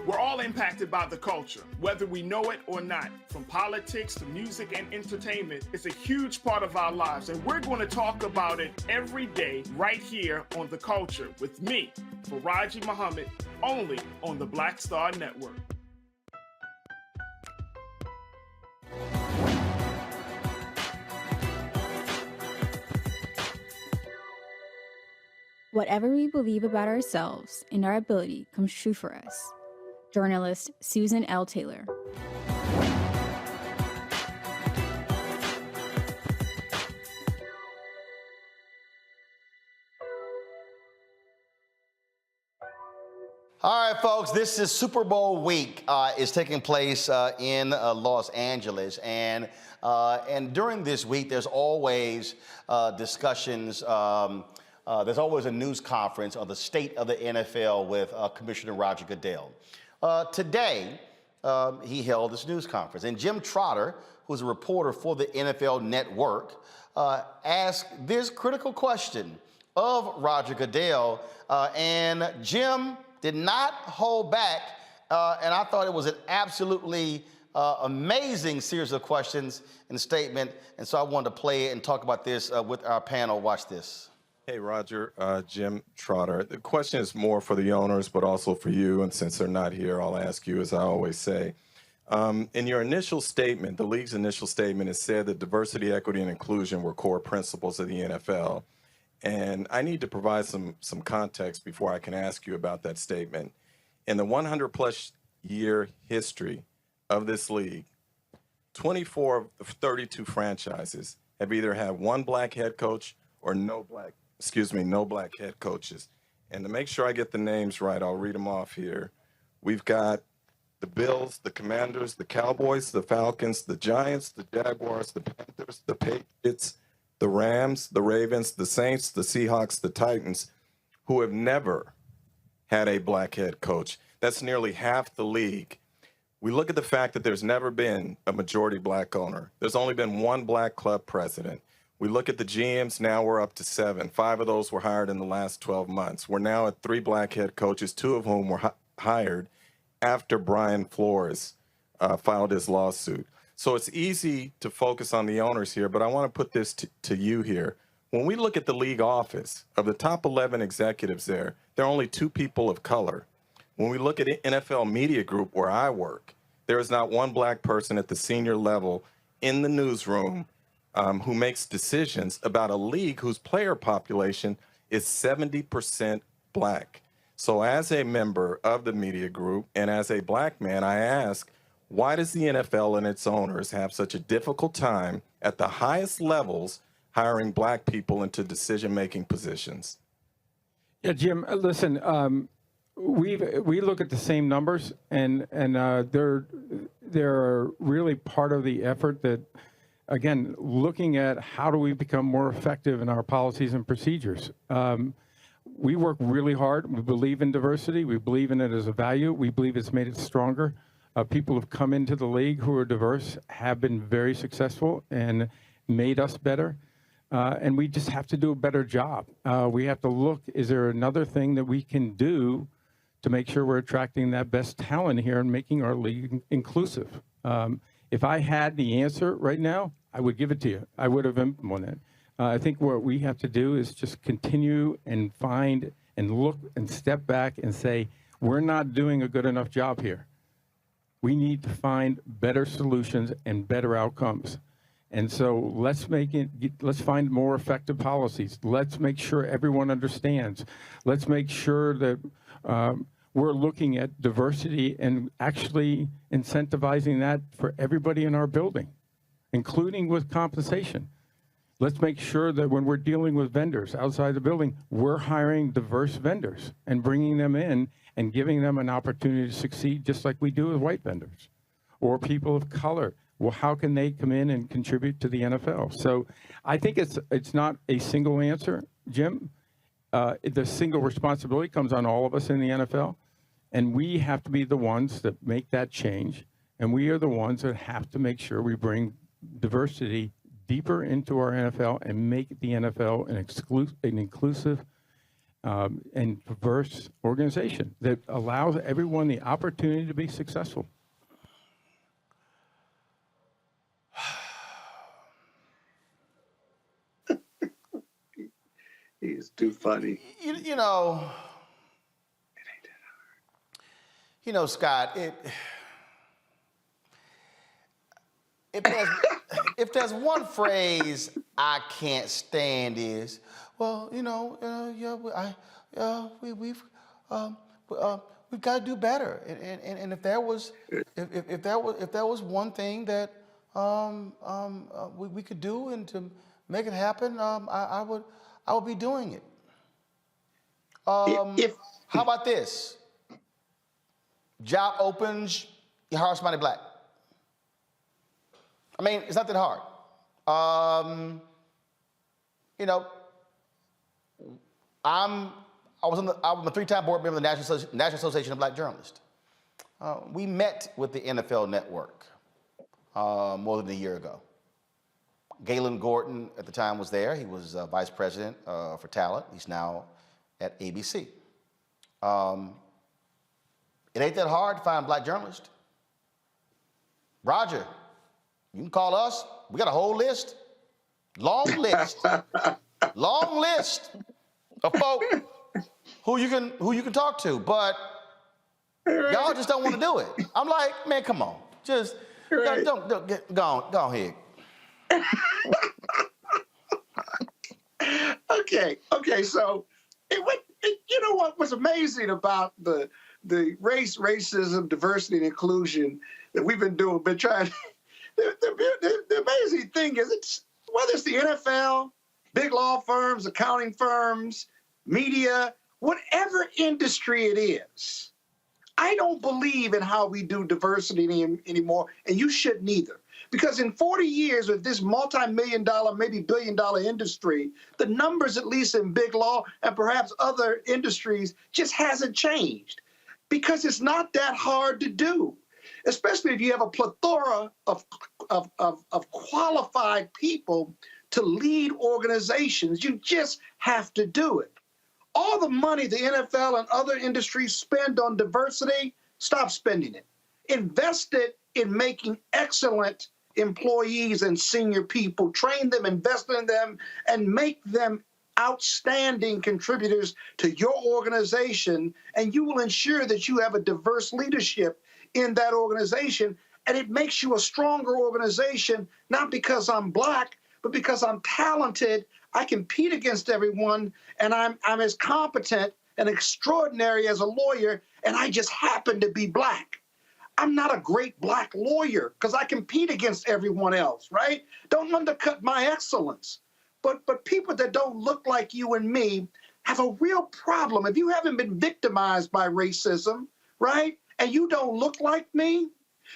We're all impacted by the culture, whether we know it or not. From politics to music and entertainment, it's a huge part of our lives, and we're going to talk about it every day right here on The Culture with me, Faraji Muhammad, only on the Black Star Network. Whatever we believe about ourselves and our ability comes true for us. Journalist Susan L. Taylor. All right, folks, this is Super Bowl week. Is taking place in Los Angeles. And during this week, there's always discussions. There's always a news conference on the state of the NFL with Commissioner Roger Goodell. Today, he held this news conference. And Jim Trotter, who's a reporter for the NFL Network, asked this critical question of Roger Goodell. And Jim did not hold back. And I thought it was an absolutely amazing series of questions and statement. And so I wanted to play it and talk about this with our panel. Watch this. Hey, Roger, Jim Trotter. The question is more for the owners, but also for you. And since they're not here, I'll ask you, as I always say. In your initial statement, the league's initial statement, it said that diversity, equity, and inclusion were core principles of the NFL. And I need to provide some context before I can ask you about that statement. In the 100-plus year history of this league, 24 of 32 franchises have either had one black head coach or no black head coaches. And to make sure I get the names right, I'll read them off here. We've got the Bills, the Commanders, the Cowboys, the Falcons, the Giants, the Jaguars, the Panthers, the Patriots, the Rams, the Ravens, the Saints, the Seahawks, the Titans, who have never had a black head coach. That's nearly half the league. We look at the fact that there's never been a majority black owner. There's only been one black club president. We look at the GMs, now we're up to 7. 5 of those were hired in the last 12 months. We're now at 3 black head coaches, 2 of whom were hired after Brian Flores filed his lawsuit. So it's easy to focus on the owners here, but I want to put this to you here. When we look at the league office, of the top 11 executives there are only 2 people of color. When we look at NFL Media Group, where I work, there is not one black person at the senior level in the newsroom who makes decisions about a league whose player population is 70% black. So as a member of the media group and as a black man, I ask, why does the NFL and its owners have such a difficult time at the highest levels hiring black people into decision-making positions? Yeah, Jim, listen, we look at the same numbers, and they're really part of the effort that, again, looking at how do we become more effective in our policies and procedures. We work really hard. We believe in diversity. We believe in it as a value. We believe it's made it stronger. People who've come into the league who are diverse have been very successful and made us better. And we just have to do a better job. We have to look, is there another thing that we can do to make sure we're attracting that best talent here and making our league inclusive? If I had the answer right now, I would give it to you. I would have implemented it. I think what we have to do is just continue and find and look and step back and say, we're not doing a good enough job here. We need to find better solutions and better outcomes. And so let's find more effective policies. Let's make sure everyone understands. Let's make sure that we're looking at diversity and actually incentivizing that for everybody in our building, including with compensation. Let's make sure that when we're dealing with vendors outside the building, we're hiring diverse vendors and bringing them in and giving them an opportunity to succeed just like we do with white vendors or people of color. Well, how can they come in and contribute to the NFL? So I think it's not a single answer, Jim. The single responsibility comes on all of us in the NFL, and we have to be the ones that make that change, and we are the ones that have to make sure we bring diversity deeper into our NFL and make the NFL an inclusive and diverse organization that allows everyone the opportunity to be successful. He's too funny. You know, Scott, if there's one phrase I can't stand is, well, we've got to do better. And if there was one thing that we could do and to make it happen, I would be doing it. How about this? Job opens, you hire somebody black. I mean, it's not that hard. I'm a 3-time board member of the National Association of Black Journalists. We met with the NFL Network more than a year ago. Galen Gordon at the time was there. He was vice president for talent. He's now at ABC. It ain't that hard to find black journalists. Roger, you can call us. We got a whole list, long list of folk who you can talk to, but y'all just don't want to do it. I'm like, man, come on, just don't go ahead. Okay. So, you know what was amazing about the racism, diversity, and inclusion that we've been trying. The amazing thing is, whether it's the NFL, big law firms, accounting firms, media, whatever industry it is, I don't believe in how we do diversity anymore, and you shouldn't either. Because in 40 years of this multi-million-dollar, maybe billion-dollar industry, the numbers, at least in big law and perhaps other industries, just hasn't changed. Because it's not that hard to do, especially if you have a plethora of qualified people to lead organizations. You just have to do it. All the money the NFL and other industries spend on diversity, stop spending it. Invest it in making excellent employees and senior people, train them, invest in them, and make them outstanding contributors to your organization, and you will ensure that you have a diverse leadership in that organization, and it makes you a stronger organization, not because I'm black, but because I'm talented, I compete against everyone, and I'm as competent and extraordinary as a lawyer, and I just happen to be black. I'm not a great black lawyer because I compete against everyone else, right? Don't undercut my excellence. But people that don't look like you and me have a real problem. If you haven't been victimized by racism, right, and you don't look like me,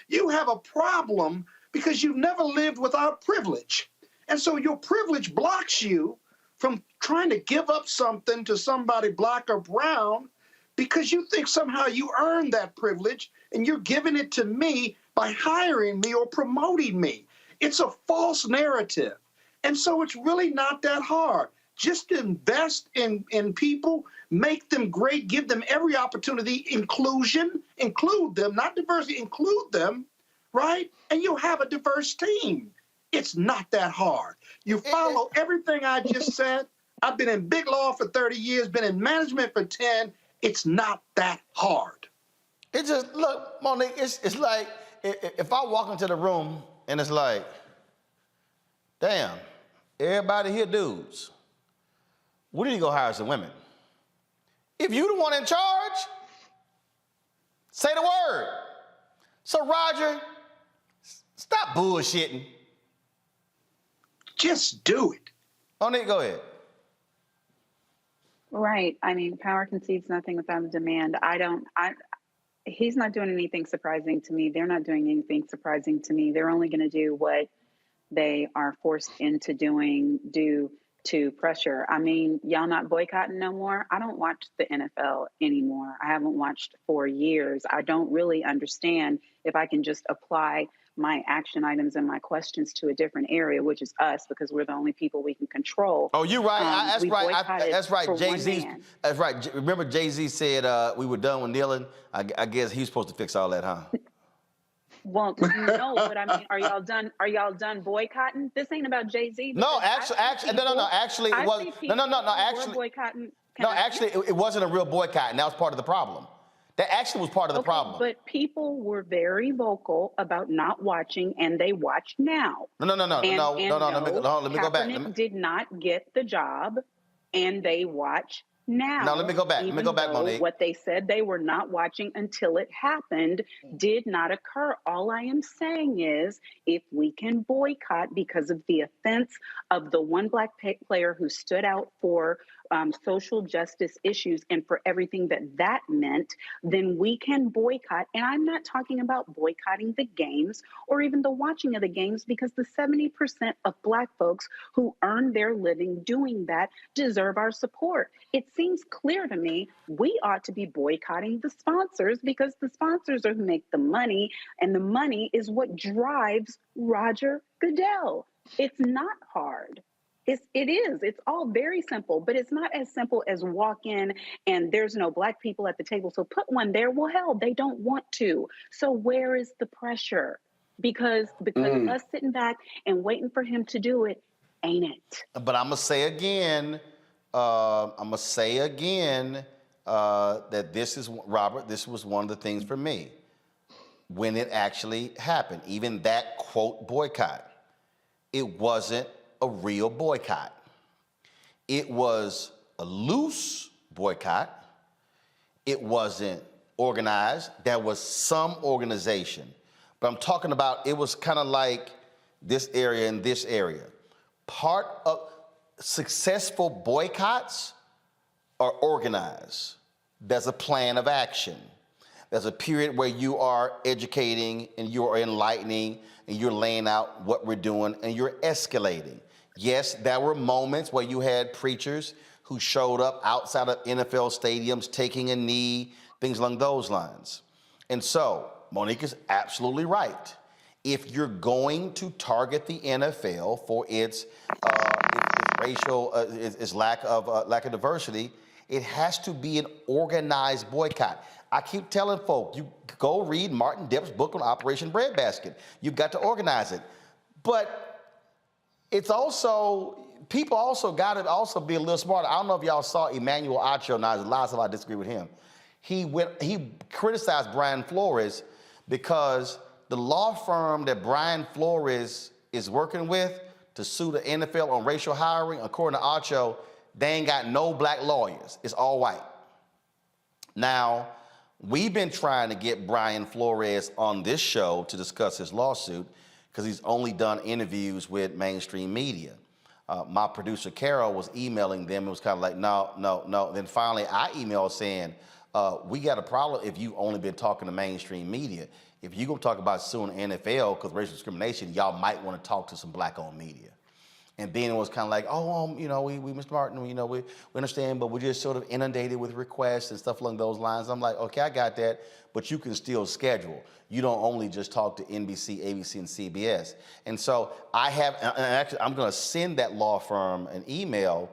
you have a problem because you've never lived without privilege. And so your privilege blocks you from trying to give up something to somebody black or brown because you think somehow you earned that privilege and you're giving it to me by hiring me or promoting me. It's a false narrative. And so it's really not that hard. Just invest in people, make them great, give them every opportunity, include them, not diversity, include them, right? And you'll have a diverse team. It's not that hard. You follow everything I just said. I've been in big law for 30 years, been in management for 10. It's not that hard. It just, look, Monique, it's like if I walk into the room and it's like, damn, everybody here dudes. We need to go hire some women. If you the one in charge, say the word. So Roger, stop bullshitting. Just do it. Monique, go ahead. Right. I mean, power concedes nothing without a demand. He's not doing anything surprising to me. They're not doing anything surprising to me. They're only going to do what they are forced into doing due to pressure. I mean, y'all not boycotting no more? I don't watch the NFL anymore. I haven't watched for years. I don't really understand if I can just apply my action items and my questions to a different area, which is us, because we're the only people we can control. Oh, you're right. That's We right. boycotted That's right. for one Jay-Z. man. That's right. Remember, Jay-Z said we were done with kneeling. I guess he's supposed to fix all that, huh? Well, no, but I mean, are y'all done? Are y'all done boycotting? This ain't about Jay-Z. No, actually, Actually, it was Actually, boycotting. It wasn't a real boycott, and that was part of the problem. That actually was part of the problem. But people were very vocal about not watching, and they watch now. No. Let me go back. Kaepernick did not get the job, and they watch now. Now let me go back. Monique. What they said they were not watching until it happened did not occur. All I am saying is, if we can boycott because of the offense of the one black player who stood out for social justice issues and for everything that meant, then we can boycott. And I'm not talking about boycotting the games or even the watching of the games, because the 70% of black folks who earn their living doing that deserve our support. It seems clear to me we ought to be boycotting the sponsors, because the sponsors are who make the money, and the money is what drives Roger Goodell. It's not hard. It is. It's all very simple, but it's not as simple as walk in and there's no black people at the table, so put one there. Well, hell, they don't want to. So where is the pressure? Because us sitting back and waiting for him to do it, ain't it? But I'm gonna say again, that this is, Robert, this was one of the things for me when it actually happened. Even that quote boycott, it wasn't a real boycott. It was a loose boycott. It wasn't organized. There was some organization. But I'm talking about, it was kind of like this area and this area. Part of successful boycotts are organized. There's a plan of action. There's a period where you are educating and you are enlightening and you're laying out what we're doing and you're escalating. Yes, there were moments where you had preachers who showed up outside of NFL stadiums taking a knee, things along those lines. And so, Monique is absolutely right. If you're going to target the NFL for its racial, its lack of diversity, it has to be an organized boycott. I keep telling folk, you go read Martin Depp's book on Operation Breadbasket. You've got to organize it. But it's also, people also got to also be a little smarter. I don't know if y'all saw Emmanuel Acho. Now, there's lots of I disagree with him. He criticized Brian Flores because the law firm that Brian Flores is working with to sue the NFL on racial hiring, according to Acho, they ain't got no black lawyers. It's all white. Now, we've been trying to get Brian Flores on this show to discuss his lawsuit because he's only done interviews with mainstream media. My producer, Carol, was emailing them. It was kind of like, no. Then finally, I emailed saying, we got a problem if you've only been talking to mainstream media. If you're going to talk about suing the NFL because racial discrimination, y'all might want to talk to some black-owned media. And then it was kind of like, we Mr. Martin, we understand, but we're just sort of inundated with requests and stuff along those lines. I'm like, okay, I got that, but you can still schedule. You don't only just talk to NBC, ABC, and CBS. And so I'm going to send that law firm an email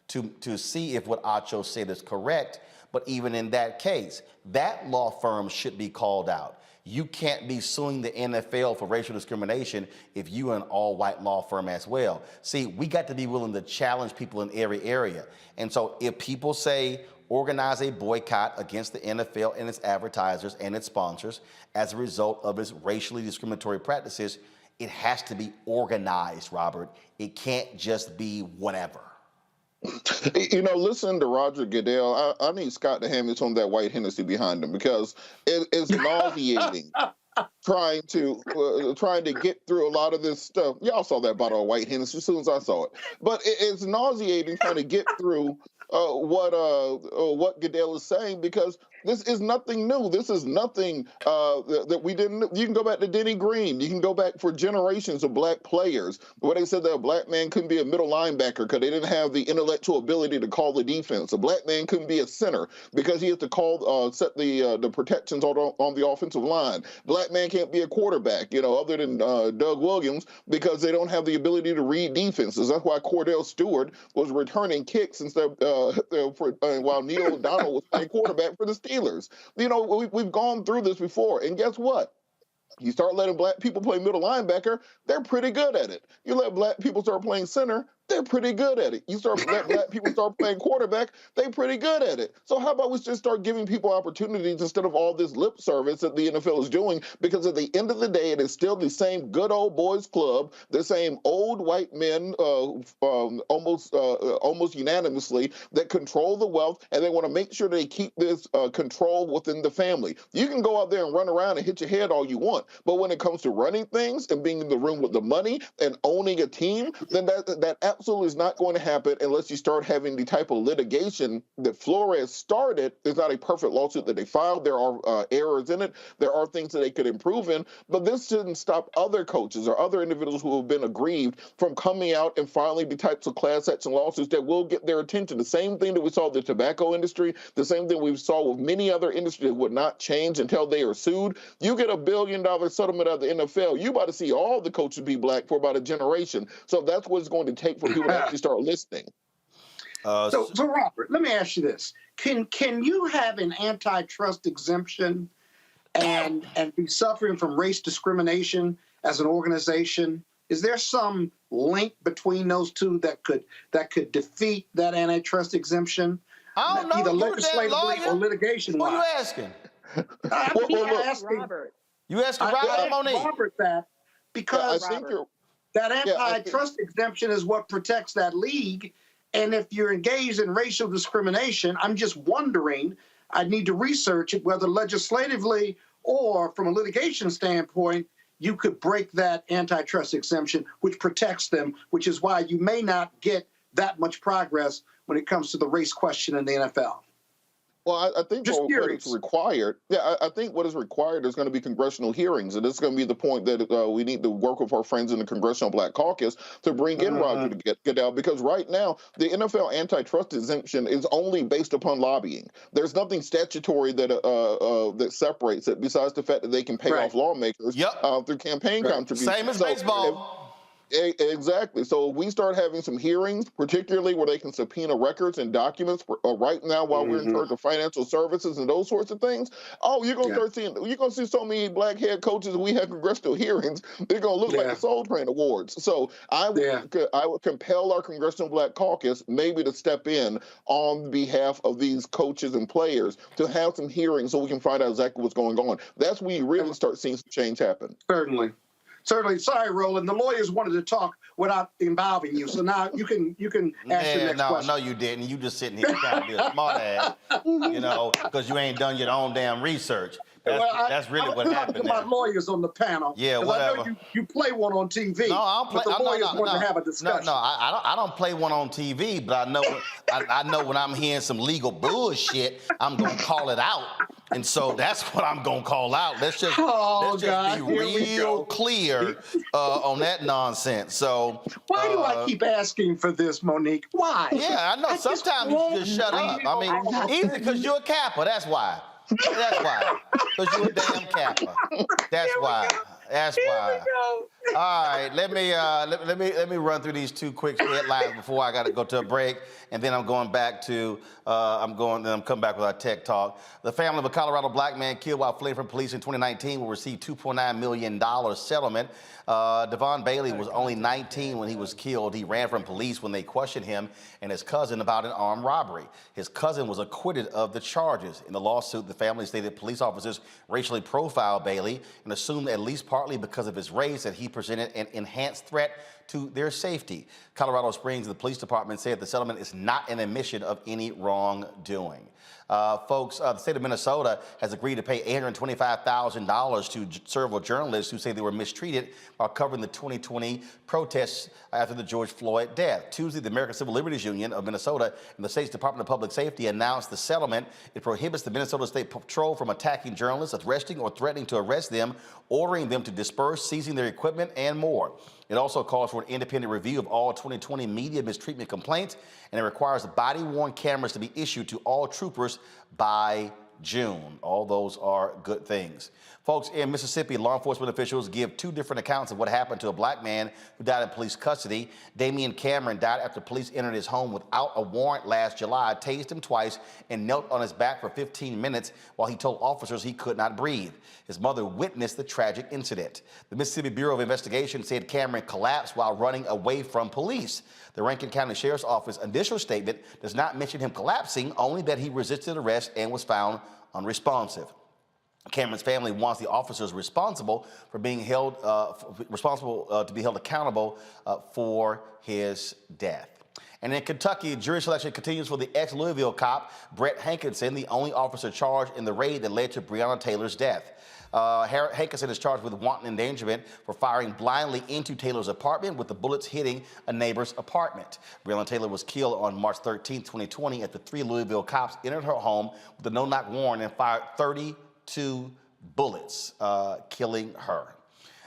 to see if what Acho said is correct. But even in that case, that law firm should be called out. You can't be suing the NFL for racial discrimination if you're an all-white law firm as well. See, we got to be willing to challenge people in every area. And so if people say organize a boycott against the NFL and its advertisers and its sponsors as a result of its racially discriminatory practices, it has to be organized, Robert. It can't just be whatever. Listening to Roger Goodell, I need Scott to hand me some of that white Hennessy behind him because it's nauseating trying to get through a lot of this stuff. Y'all saw that bottle of white Hennessy as soon as I saw it. But it's nauseating trying to get through what Goodell is saying because This is nothing new. This is nothing that we didn't. You can go back to Denny Green. You can go back for generations of black players where they said that a black man couldn't be a middle linebacker because they didn't have the intellectual ability to call the defense. A black man couldn't be a center because he had to call, set the protections on the offensive line. Black man can't be a quarterback, other than Doug Williams, because they don't have the ability to read defenses. That's why Cordell Stewart was returning kicks instead while Neil O'Donnell was playing quarterback for the Steelers. We've gone through this before, and guess what? You start letting black people play middle linebacker, they're pretty good at it. You let black people start playing center, they're pretty good at it. You let black people start playing quarterback, they're pretty good at it. So how about we just start giving people opportunities instead of all this lip service that the NFL is doing? Because at the end of the day, it is still the same good old boys club, the same old white men, almost unanimously, that control the wealth, and they want to make sure they keep this control within the family. You can go out there and run around and hit your head all you want, but when it comes to running things and being in the room with the money and owning a team, then that absolutely is not going to happen unless you start having the type of litigation that Flores started. It's not a perfect lawsuit that they filed. There are errors in it. There are things that they could improve in, but this shouldn't stop other coaches or other individuals who have been aggrieved from coming out and filing the types of class action lawsuits that will get their attention. The same thing that we saw with the tobacco industry, the same thing we saw with many other industries that would not change until they are sued. You get $1 billion settlement out of the NFL, you about to see all the coaches be black for about a generation. So that's what it's going to take for people to actually start listening. So Robert, let me ask you this. Can you have an antitrust exemption and be suffering from race discrimination as an organization? Is there some link between those two that could defeat that antitrust exemption? I don't know. Either You legislatively or litigation-wise. Who are you asking? I'm asking Robert. You asking Robert, Monique? Robert that because that antitrust exemption is what protects that league. And if you're engaged in racial discrimination, I'm just wondering, I need to research it, whether legislatively or from a litigation standpoint, you could break that antitrust exemption, which protects them, which is why you may not get that much progress when it comes to the race question in the NFL. Well, I think what is required, I think what is required is going to be congressional hearings, and this is going to be the point that we need to work with our friends in the Congressional Black Caucus to bring in Roger to get out, because right now the NFL antitrust exemption is only based upon lobbying. There's nothing statutory that that separates it, besides the fact that they can pay off lawmakers through campaign contributions. Same as baseball. Exactly. So we start having some hearings, particularly where they can subpoena records and documents right now while we're in charge of financial services and those sorts of things. Oh, you're going to start seeing, you're going to see so many black head coaches. We have congressional hearings. They're going to look like the Soul Train Awards. So I would compel our Congressional Black Caucus maybe to step in on behalf of these coaches and players to have some hearings so we can find out exactly what's going on. That's when you really start seeing some change happen. Certainly. Sorry, Roland. The lawyers wanted to talk without involving you, so now you can ask your next question. No, you didn't. You just sitting here trying to be a smart ass, because you ain't done your own damn research. That's really what happened. About lawyers on the panel. Yeah, whatever. I know you play one on TV. No, I don't play. But the lawyers want to have a discussion. No, I don't play one on TV, but I know when I'm hearing some legal bullshit, I'm gonna call it out. And so that's what I'm going to call out. Let's just be real clear on that nonsense. So why do I keep asking for this, Monique? Why? Yeah, I know. Sometimes you should just shut up. I mean, either because you're a Kappa. That's why. Because you're a damn Kappa. That's why. That's why. All right, let me run through these two quick headlines before I got to go to a break, and then I'm going back to I'm coming back with our tech talk. The family of a Colorado black man killed while fleeing from police in 2019 will receive $2.9 million settlement. Devon Bailey was only 19 when he was killed. He ran from police when they questioned him and his cousin about an armed robbery. His cousin was acquitted of the charges. In the lawsuit, the family stated police officers racially profiled Bailey and assumed, at least partly because of his race, that he presented an enhanced threat to their safety. Colorado Springs, the police department said the settlement is not an admission of any wrongdoing. Folks, the state of Minnesota has agreed to pay $825,000 to several journalists who say they were mistreated while covering the 2020 protests after the George Floyd death. Tuesday, the American Civil Liberties Union of Minnesota and the state's Department of Public Safety announced the settlement. It prohibits the Minnesota State Patrol from attacking journalists, arresting or threatening to arrest them, ordering them to disperse, seizing their equipment, and more. It also calls for an independent review of all 2020 media mistreatment complaints, and it requires body-worn cameras to be issued to all troopers by June. All those are good things. Folks, in Mississippi, law enforcement officials give two different accounts of what happened to a black man who died in police custody. Damian Cameron died after police entered his home without a warrant last July, tased him twice, and knelt on his back for 15 minutes while he told officers he could not breathe. His mother witnessed the tragic incident. The Mississippi Bureau of Investigation said Cameron collapsed while running away from police. The Rankin County Sheriff's Office initial statement does not mention him collapsing, only that he resisted arrest and was found unresponsive. Cameron's family wants the officers responsible for being held to be held accountable for his death. And in Kentucky, jury selection continues for the ex-Louisville cop, Brett Hankinson, the only officer charged in the raid that led to Breonna Taylor's death. Hankinson is charged with wanton endangerment for firing blindly into Taylor's apartment with the bullets hitting a neighbor's apartment. Breonna Taylor was killed on March 13, 2020 after 3 Louisville cops entered her home with a no-knock warrant and fired 32 bullets, killing her.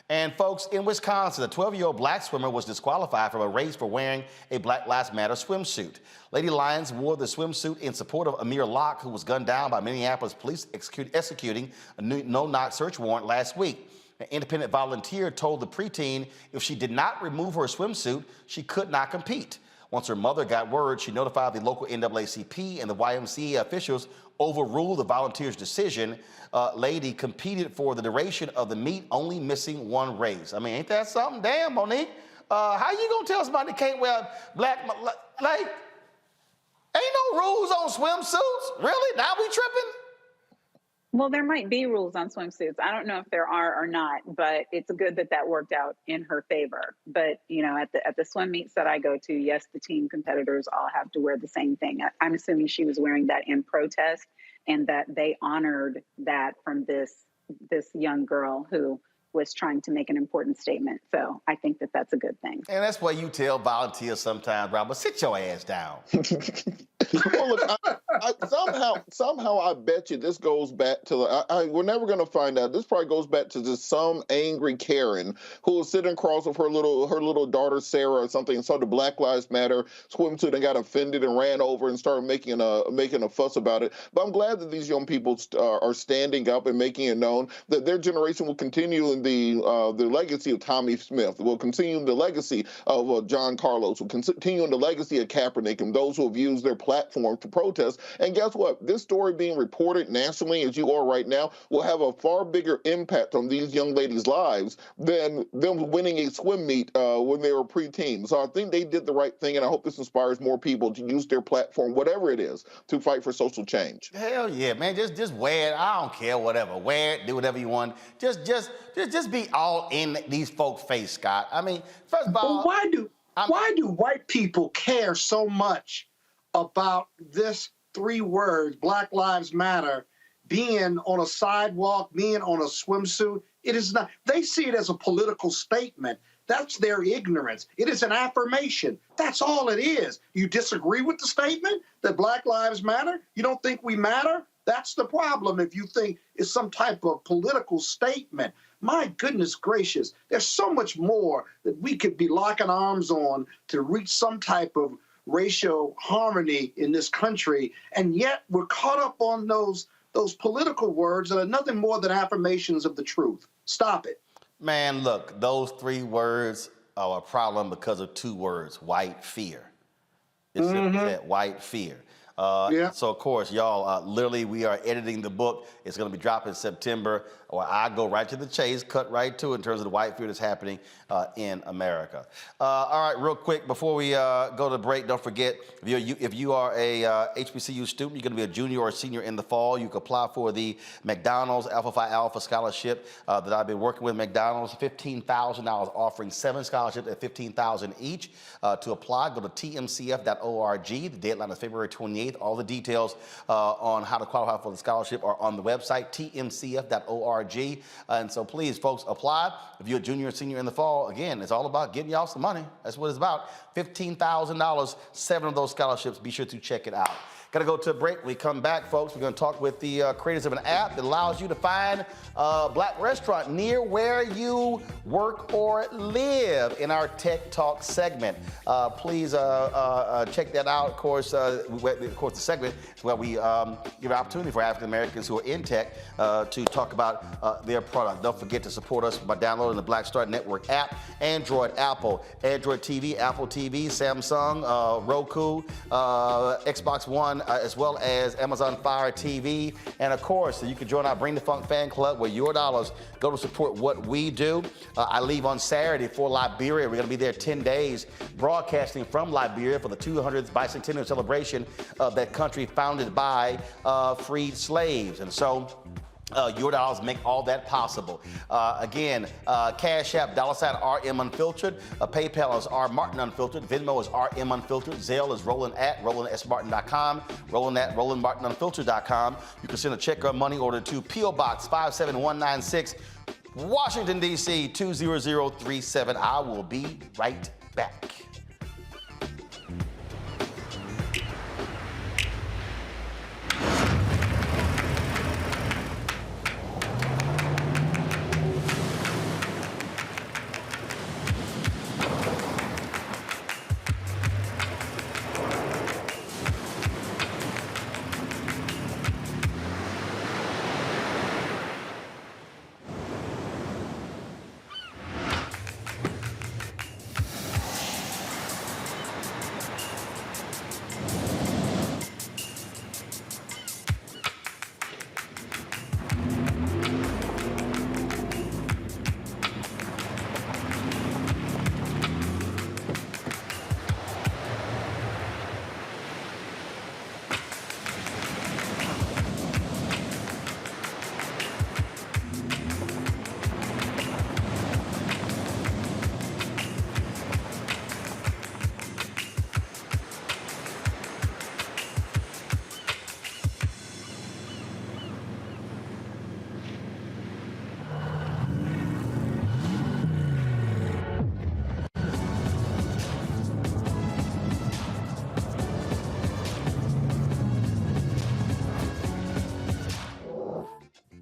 And folks, in Wisconsin, a 12-year-old black swimmer was disqualified from a race for wearing a Black Lives Matter swimsuit. Lady Lions wore the swimsuit in support of Amir Locke, who was gunned down by Minneapolis police executing a no-knock search warrant last week. An independent volunteer told the preteen if she did not remove her swimsuit, she could not compete. Once her mother got word, she notified the local NAACP, and the YMCA officials overruled the volunteer's decision. Lady competed for the duration of the meet, only missing one race. I mean, ain't that something? Damn, Monique. How you gonna tell somebody they can't wear black, like, ain't no rules on swimsuits? Really? Now we tripping? Well, there might be rules on swimsuits. I don't know if there are or not, but it's good that that worked out in her favor. But, you know, at the swim meets that I go to, yes, the team competitors all have to wear the same thing. I'm assuming she was wearing that in protest, and that they honored that from this young girl who was trying to make an important statement. So I think that that's a good thing. And that's why you tell volunteers sometimes, Robert, sit your ass down. Well, look, somehow I bet you this goes back to we're never going to find out. This probably goes back to just some angry Karen who was sitting across with her little daughter Sarah or something, and saw the Black Lives Matter swimsuit and got offended and ran over and started making a fuss about it. But I'm glad that these young people are standing up and making it known that their generation will continue in the legacy of Tommy Smith, will continue the legacy of John Carlos, will continue in the legacy of Kaepernick and those who have used their platform to protest. And guess what? This story being reported nationally, as you are right now, will have a far bigger impact on these young ladies' lives than them winning a swim meet when they were preteen. So I think they did the right thing, and I hope this inspires more people to use their platform, whatever it is, to fight for social change. Hell yeah, man! Just wear it. I don't care, whatever. Wear it. Do whatever you want. Just be all in these folks' face, Scott. I mean, first of all, why do white people care so much about this 3 words, Black Lives Matter, being on a sidewalk, being on a swimsuit? It is not. They see it as a political statement. That's their ignorance. It is an affirmation. That's all it is. You disagree with the statement that Black Lives Matter? You don't think we matter? That's the problem if you think it's some type of political statement. My goodness gracious, there's so much more that we could be locking arms on to reach some type of racial harmony in this country, and yet we're caught up on those political words that are nothing more than affirmations of the truth. Stop it. Man, look, those 3 words are a problem because of 2 words, white fear. It's simple as that, white fear. So, of course, y'all, literally, we are editing the book. It's going to be dropping in September, where I go right to the chase, cut right to it in terms of the white fear that's happening in America. All right, real quick, before we go to break, don't forget, if you are a HBCU student, you're going to be a junior or a senior in the fall, you can apply for the McDonald's Alpha Phi Alpha Scholarship that I've been working with McDonald's, $15,000, offering 7 scholarships at $15,000 each. To apply, go to tmcf.org. The deadline is February 28th. All the details on how to qualify for the scholarship are on the website, tmcf.org. And so please, folks, apply. If you're a junior or senior in the fall, again, it's all about getting y'all some money. That's what it's about. $15,000, 7 of those scholarships. Be sure to check it out. Got to go to a break. When we come back, folks, we're going to talk with the creators of an app that allows you to find a black restaurant near where you work or live in our Tech Talk segment. Please check that out. Of course, the segment is where we give an opportunity for African Americans who are in tech to talk about their product. Don't forget to support us by downloading the Black Star Network app, Android, Apple, Android TV, Apple TV, Samsung, Roku, Xbox One, as well as Amazon Fire TV. And of course, you can join our Bring the Funk fan club where your dollars go to support what we do. I leave on Saturday for Liberia. We're going to be there 10 days broadcasting from Liberia for the 200th bicentennial celebration of that country founded by freed slaves. And so your dollars make all that possible. Again, Cash App, $RM Unfiltered. PayPal is R Martin Unfiltered. Venmo is RM Unfiltered. Zelle is Roland@RolandSMartin.com. Roland@RolandMartinUnfiltered.com. You can send a check or money order to P.O. Box 57196, Washington, D.C. 20037. I will be right back.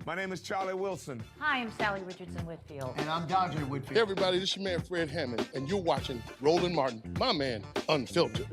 My name is Charlie Wilson. Hi, I'm Sally Richardson Whitfield. And I'm Dondre Whitfield. Hey everybody, this is your man Fred Hammond, and you're watching Roland Martin, my man, Unfiltered.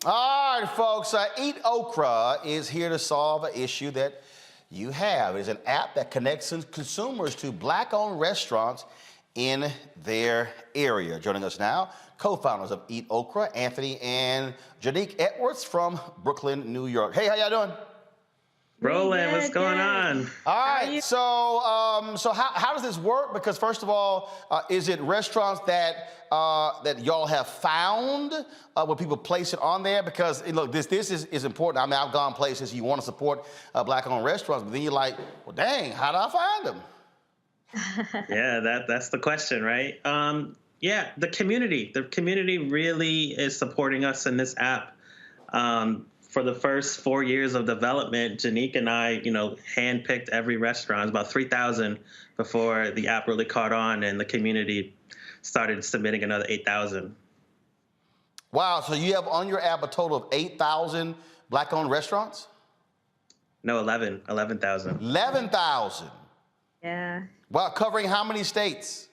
All right, folks, EatOkra is here to solve an issue that you have. It's an app that connects consumers to black-owned restaurants in their area. Joining us now, co-founders of EatOkra, Anthony and Janique Edwards from Brooklyn, New York. Hey, how y'all doing? Roland, what's going on? All right, so how does this work? Because first of all, is it restaurants that y'all have found where people place it on there? Because look, this is important. I mean, I've gone places you want to support black-owned restaurants, but then you're like, well, dang, how do I find them? Yeah, that's the question, right? Yeah, the community really is supporting us in this app. For the first 4 years of development, Janique and I, handpicked every restaurant, about 3,000 before the app really caught on and the community started submitting another 8,000. Wow, so you have on your app a total of 8,000 Black-owned restaurants? No, 11,000. 11,000. Yeah. Wow, covering how many states?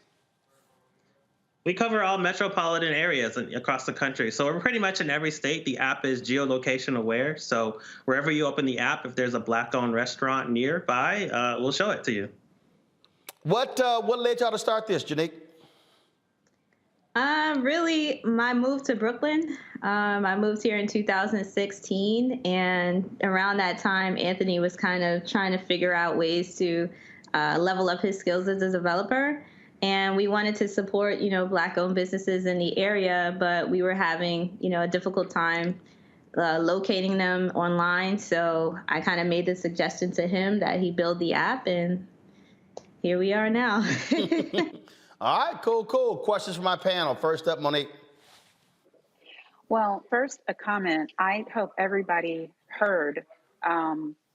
We cover all metropolitan areas across the country. So we're pretty much in every state. The app is geolocation aware. So wherever you open the app, if there's a Black-owned restaurant nearby, we'll show it to you. What led y'all to start this, Janique? Really, my move to Brooklyn. I moved here in 2016, and around that time, Anthony was kind of trying to figure out ways to level up his skills as a developer. And we wanted to support, Black-owned businesses in the area, but we were having, a difficult time locating them online. So I kind of made the suggestion to him that he build the app, and here we are now. All right, cool. Questions from my panel. First up, Monique. Well, first, a comment. I hope everybody heard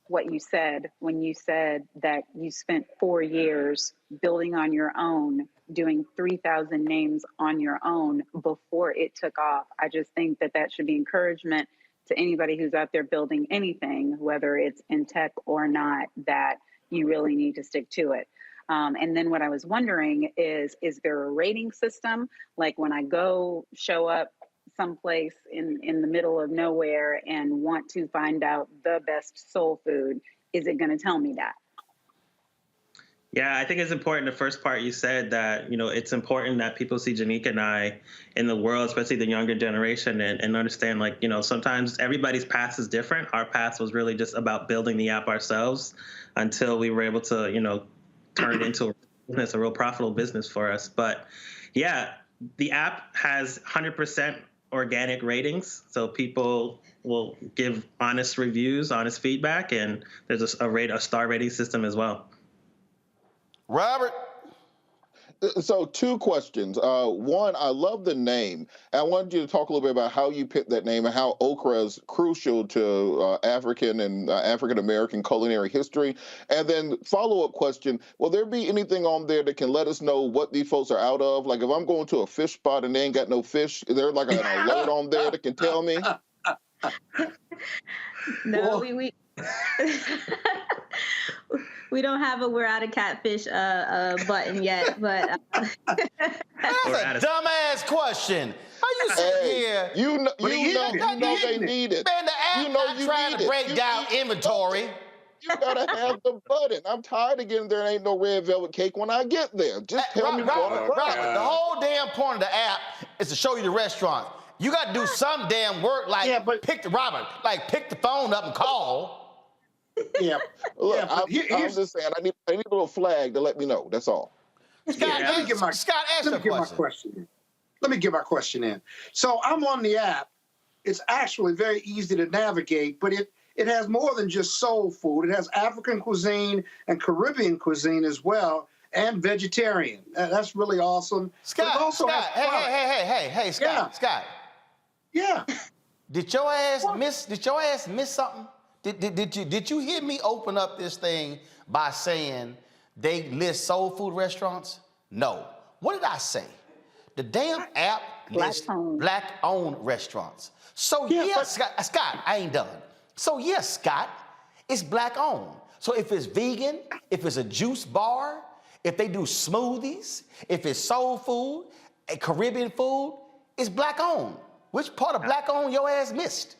what you said when you said that you spent 4 years building on your own, doing 3,000 names on your own before it took off. I just think that that should be encouragement to anybody who's out there building anything, whether it's in tech or not, that you really need to stick to it. And then what I was wondering is there a rating system? Like when I go show up someplace in the middle of nowhere and want to find out the best soul food, is it going to tell me that? Yeah, I think it's important. The first part you said that, it's important that people see Janique and I in the world, especially the younger generation, and understand, sometimes everybody's path is different. Our path was really just about building the app ourselves until we were able to, turn it into a business, a real profitable business for us. But yeah, the app has 100% organic ratings. So people will give honest reviews, honest feedback, and there's a star rating system as well. Robert. So 2 questions. One, I love the name. I wanted you to talk a little bit about how you picked that name and how okra is crucial to African and African-American culinary history. And then follow-up question, will there be anything on there that can let us know what these folks are out of? Like if I'm going to a fish spot and they ain't got no fish, is there like an alert on there that can tell me? No, we we don't have a "we're out of catfish" button yet, but that's a dumbass question. How you sitting here? You know they need it. Man, the app not trying to break down inventory. You gotta have the button. I'm tired of getting there. Ain't no red velvet cake when I get there. Just tell me what. Robert, the whole damn point of the app is to show you the restaurant. You got to do some damn work, like pick the phone up and call. Yeah. Look, I'm just saying, I need a little flag to let me know. That's all. Scott, let me get my question. Let me get my question in. So I'm on the app. It's actually very easy to navigate, but it has more than just soul food. It has African cuisine and Caribbean cuisine as well, and vegetarian. That's really awesome. Scott, hey, Scott. Yeah. Did your ass miss something? Did you hear me open up this thing by saying they list soul food restaurants? No. What did I say? The damn app lists Black-owned restaurants. So Scott, I ain't done. So yes, Scott, it's Black-owned. So if it's vegan, if it's a juice bar, if they do smoothies, if it's soul food, Caribbean food, it's Black-owned. Which part of Black-owned your ass missed?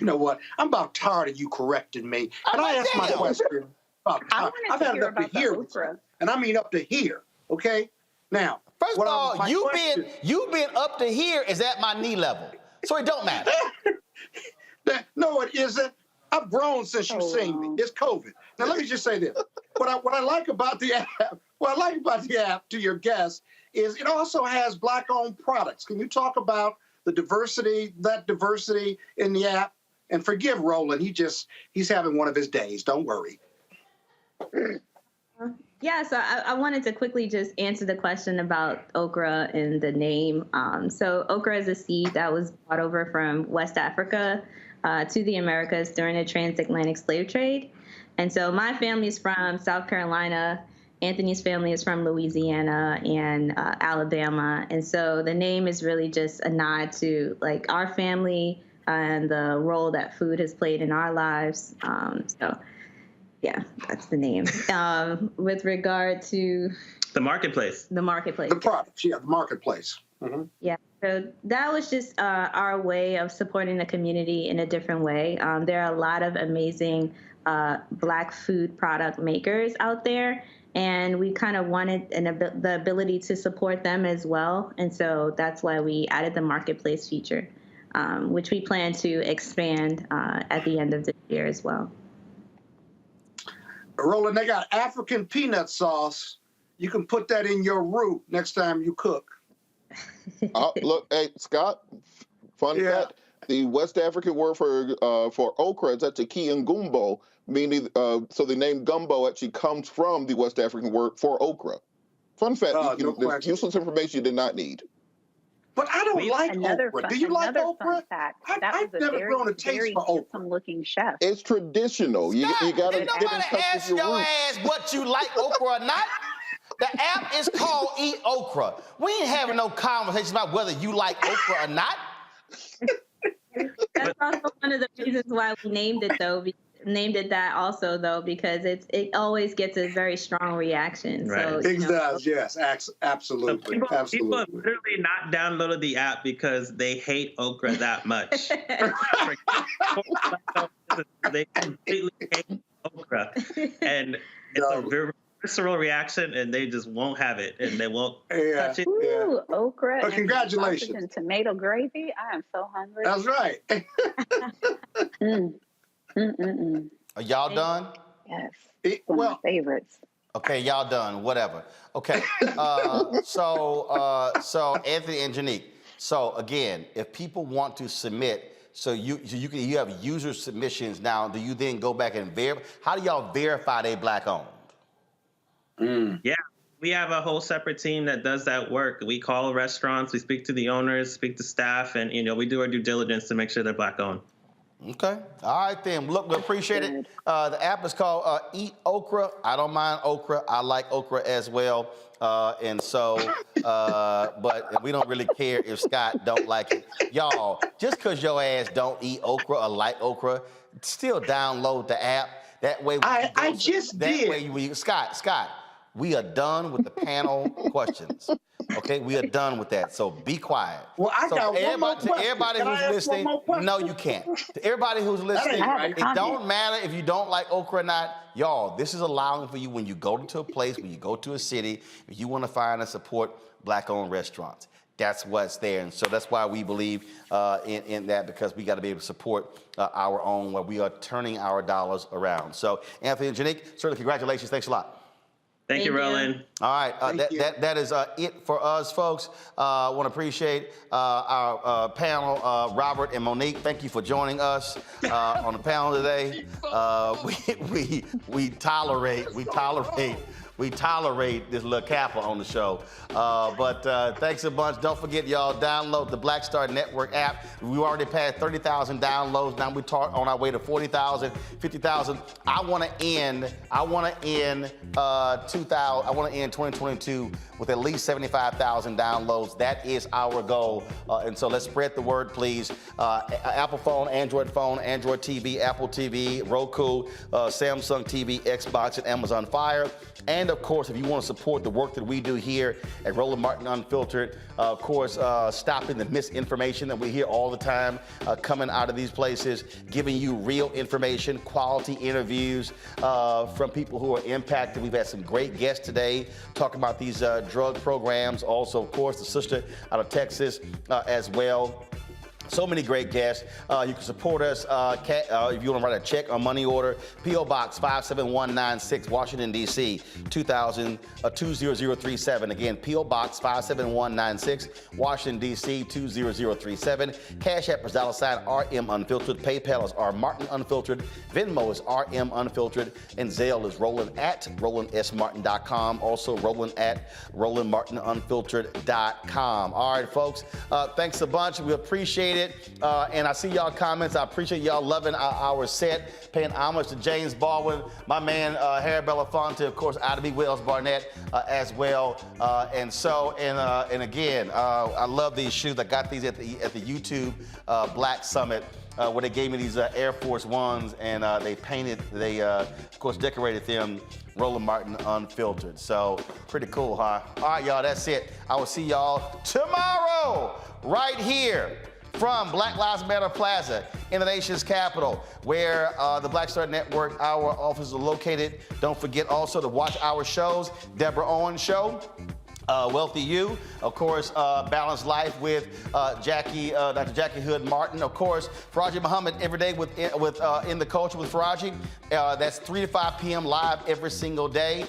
You know what? I'm about tired of you correcting me. Can I ask my question? I've had it up to here, and I mean up to here. Okay. Now, first of all, you been up to here is at my knee level, so it don't matter. No, it isn't. I've grown since you've seen me. It's COVID. Now let me just say this: what I like about the app, to your guests, is it also has Black-owned products. Can you talk about the diversity in the app? And forgive Roland, he's having one of his days. Don't worry. Yeah, so I wanted to quickly just answer the question about okra and the name. So okra is a seed that was brought over from West Africa to the Americas during the transatlantic slave trade. And so my family's from South Carolina, Anthony's family is from Louisiana and Alabama. And so the name is really just a nod to like our family and the role that food has played in our lives. So yeah, that's the name. With regard to the marketplace. The products, yeah, the marketplace. Mm-hmm. Yeah, so that was just our way of supporting the community in a different way. There are a lot of amazing Black food product makers out there, and we kind of wanted the ability to support them as well. And so that's why we added the marketplace feature, which we plan to expand at the end of this year as well. Roland, they got African peanut sauce. You can put that in your roux next time you cook. Look, hey, Scott, fun fact, the West African word for okra is actually kiangumbo, meaning, so the name gumbo actually comes from the West African word for okra. Fun fact, there's useless information you did not need. But I don't like okra. Do you like okra? I've never grown a taste for okra. Looking chef. It's traditional. You got to get in touch with your roots. Ask what you like okra or not. The app is called EatOkra. We ain't having no conversation about whether you like okra or not. That's also one of the reasons why we named it that also though, because it always gets a very strong reaction. Right. So It does, yes, absolutely. So people have literally not downloaded the app because they hate okra that much. They completely hate okra, and it's a very visceral reaction, and they just won't have it, and they won't touch it. Ooh, okra. But congratulations. And tomato gravy. I am so hungry. That's right. Are y'all done? Yes. One of my favorites. Okay, y'all done. Whatever. Okay. So Anthony and Janique. So again, if people want to submit, so you have user submissions now. Do you then go back and verify? How do y'all verify they Black owned? Yeah, we have a whole separate team that does that work. We call restaurants, we speak to the owners, speak to staff, and we do our due diligence to make sure they're Black owned. Okay. All right, then. Look, we appreciate it. The app is called EatOkra. I don't mind okra. I like okra as well. And so, but we don't really care if Scott don't like it. Y'all, just because your ass don't eat okra or like okra, still download the app. That way, Scott, we are done with the panel questions. Okay, we are done with that. So be quiet. Well, I got one more question. Everybody Can I who's ask listening, one more question? no, you can't. To everybody who's listening, right. it don't matter if you don't like okra or not. Y'all, this is allowing for you when you go to a place, when you go to a city, if you want to find and support Black-owned restaurants. That's what's there. And so that's why we believe in that, because we got to be able to support our own, where we are turning our dollars around. So Anthony and Janique, certainly congratulations. Thanks a lot. Thank you, Roland. All right, that is it for us, folks. I want to appreciate our panel, Robert and Monique. Thank you for joining us on the panel today. We tolerate this little kappa on the show. But thanks a bunch. Don't forget, y'all, download the Black Star Network app. We already passed 30,000 downloads. Now we're on our way to 40,000, 50,000. I want to end 2022 with at least 75,000 downloads. That is our goal. And so let's spread the word, please. Apple phone, Android TV, Apple TV, Roku, Samsung TV, Xbox, and Amazon Fire. And of course, if you want to support the work that we do here at Roland Martin Unfiltered, of course, stopping the misinformation that we hear all the time coming out of these places, giving you real information, quality interviews from people who are impacted. We've had some great guests today talking about these drug programs. Also, of course, the sister out of Texas as well. So many great guests. You can support us if you want to write a check or money order. P.O. Box 57196, Washington, D.C., 20037. Again, P.O. Box 57196, Washington, D.C., 20037. Cash App is $RM Unfiltered. PayPal is R Martin Unfiltered. Venmo is RM Unfiltered. And Zelle is Roland at RolandSMartin.com. Also, Roland at RolandMartinUnfiltered.com. All right, folks. Thanks a bunch. We appreciate it. appreciate it. And I see y'all comments. I appreciate y'all loving our set, paying homage to James Baldwin, my man, Harry Belafonte, of course, Ida B. Wells Barnett as well. And again, I love these shoes. I got these at the YouTube Black Summit. Where they gave me these Air Force Ones, and they of course decorated them Roland Martin Unfiltered. So pretty cool, huh? All right, y'all, that's it. I will see y'all tomorrow right here from Black Lives Matter Plaza in the nation's capital, where the Black Star Network, our offices are located. Don't forget also to watch our shows, Deborah Owens Show, Wealthy You, of course, Balanced Life with Dr. Jackie Hood Martin, of course, Faraji Muhammad every day with In the Culture with Faraji. That's 3 to 5 p.m. live every single day.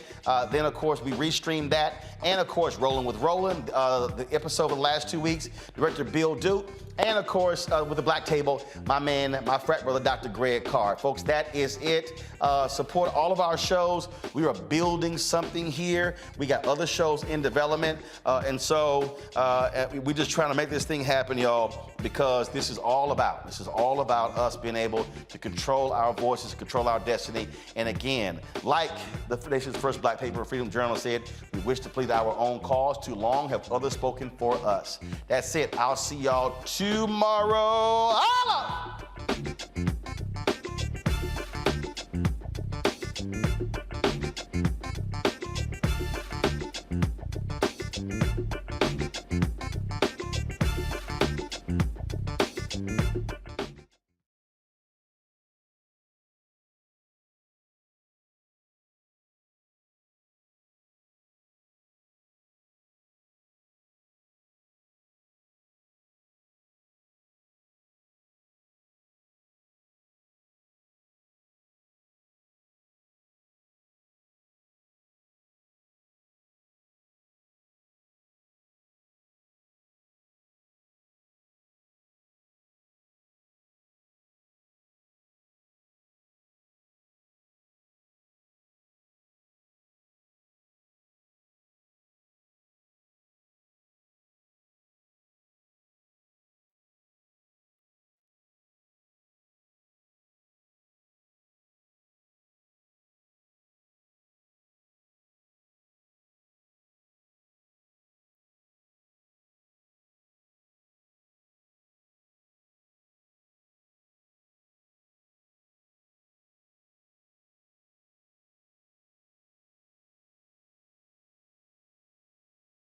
Then, of course, we restream that. And, of course, Rolling with Roland, the episode of the last 2 weeks, Director Bill Duke. And, of course, with the Black Table, my man, my frat brother, Dr. Greg Carr. Folks, that is it. Support all of our shows. We are building something here. We got other shows in development. And so we're just trying to make this thing happen, y'all, because this is all about us being able to control our voices, control our destiny. And again, like the nation's first Black paper, Freedom Journal, said, we wish to plead our own cause. Too long have others spoken for us. That's it. I'll see y'all tomorrow. Holla!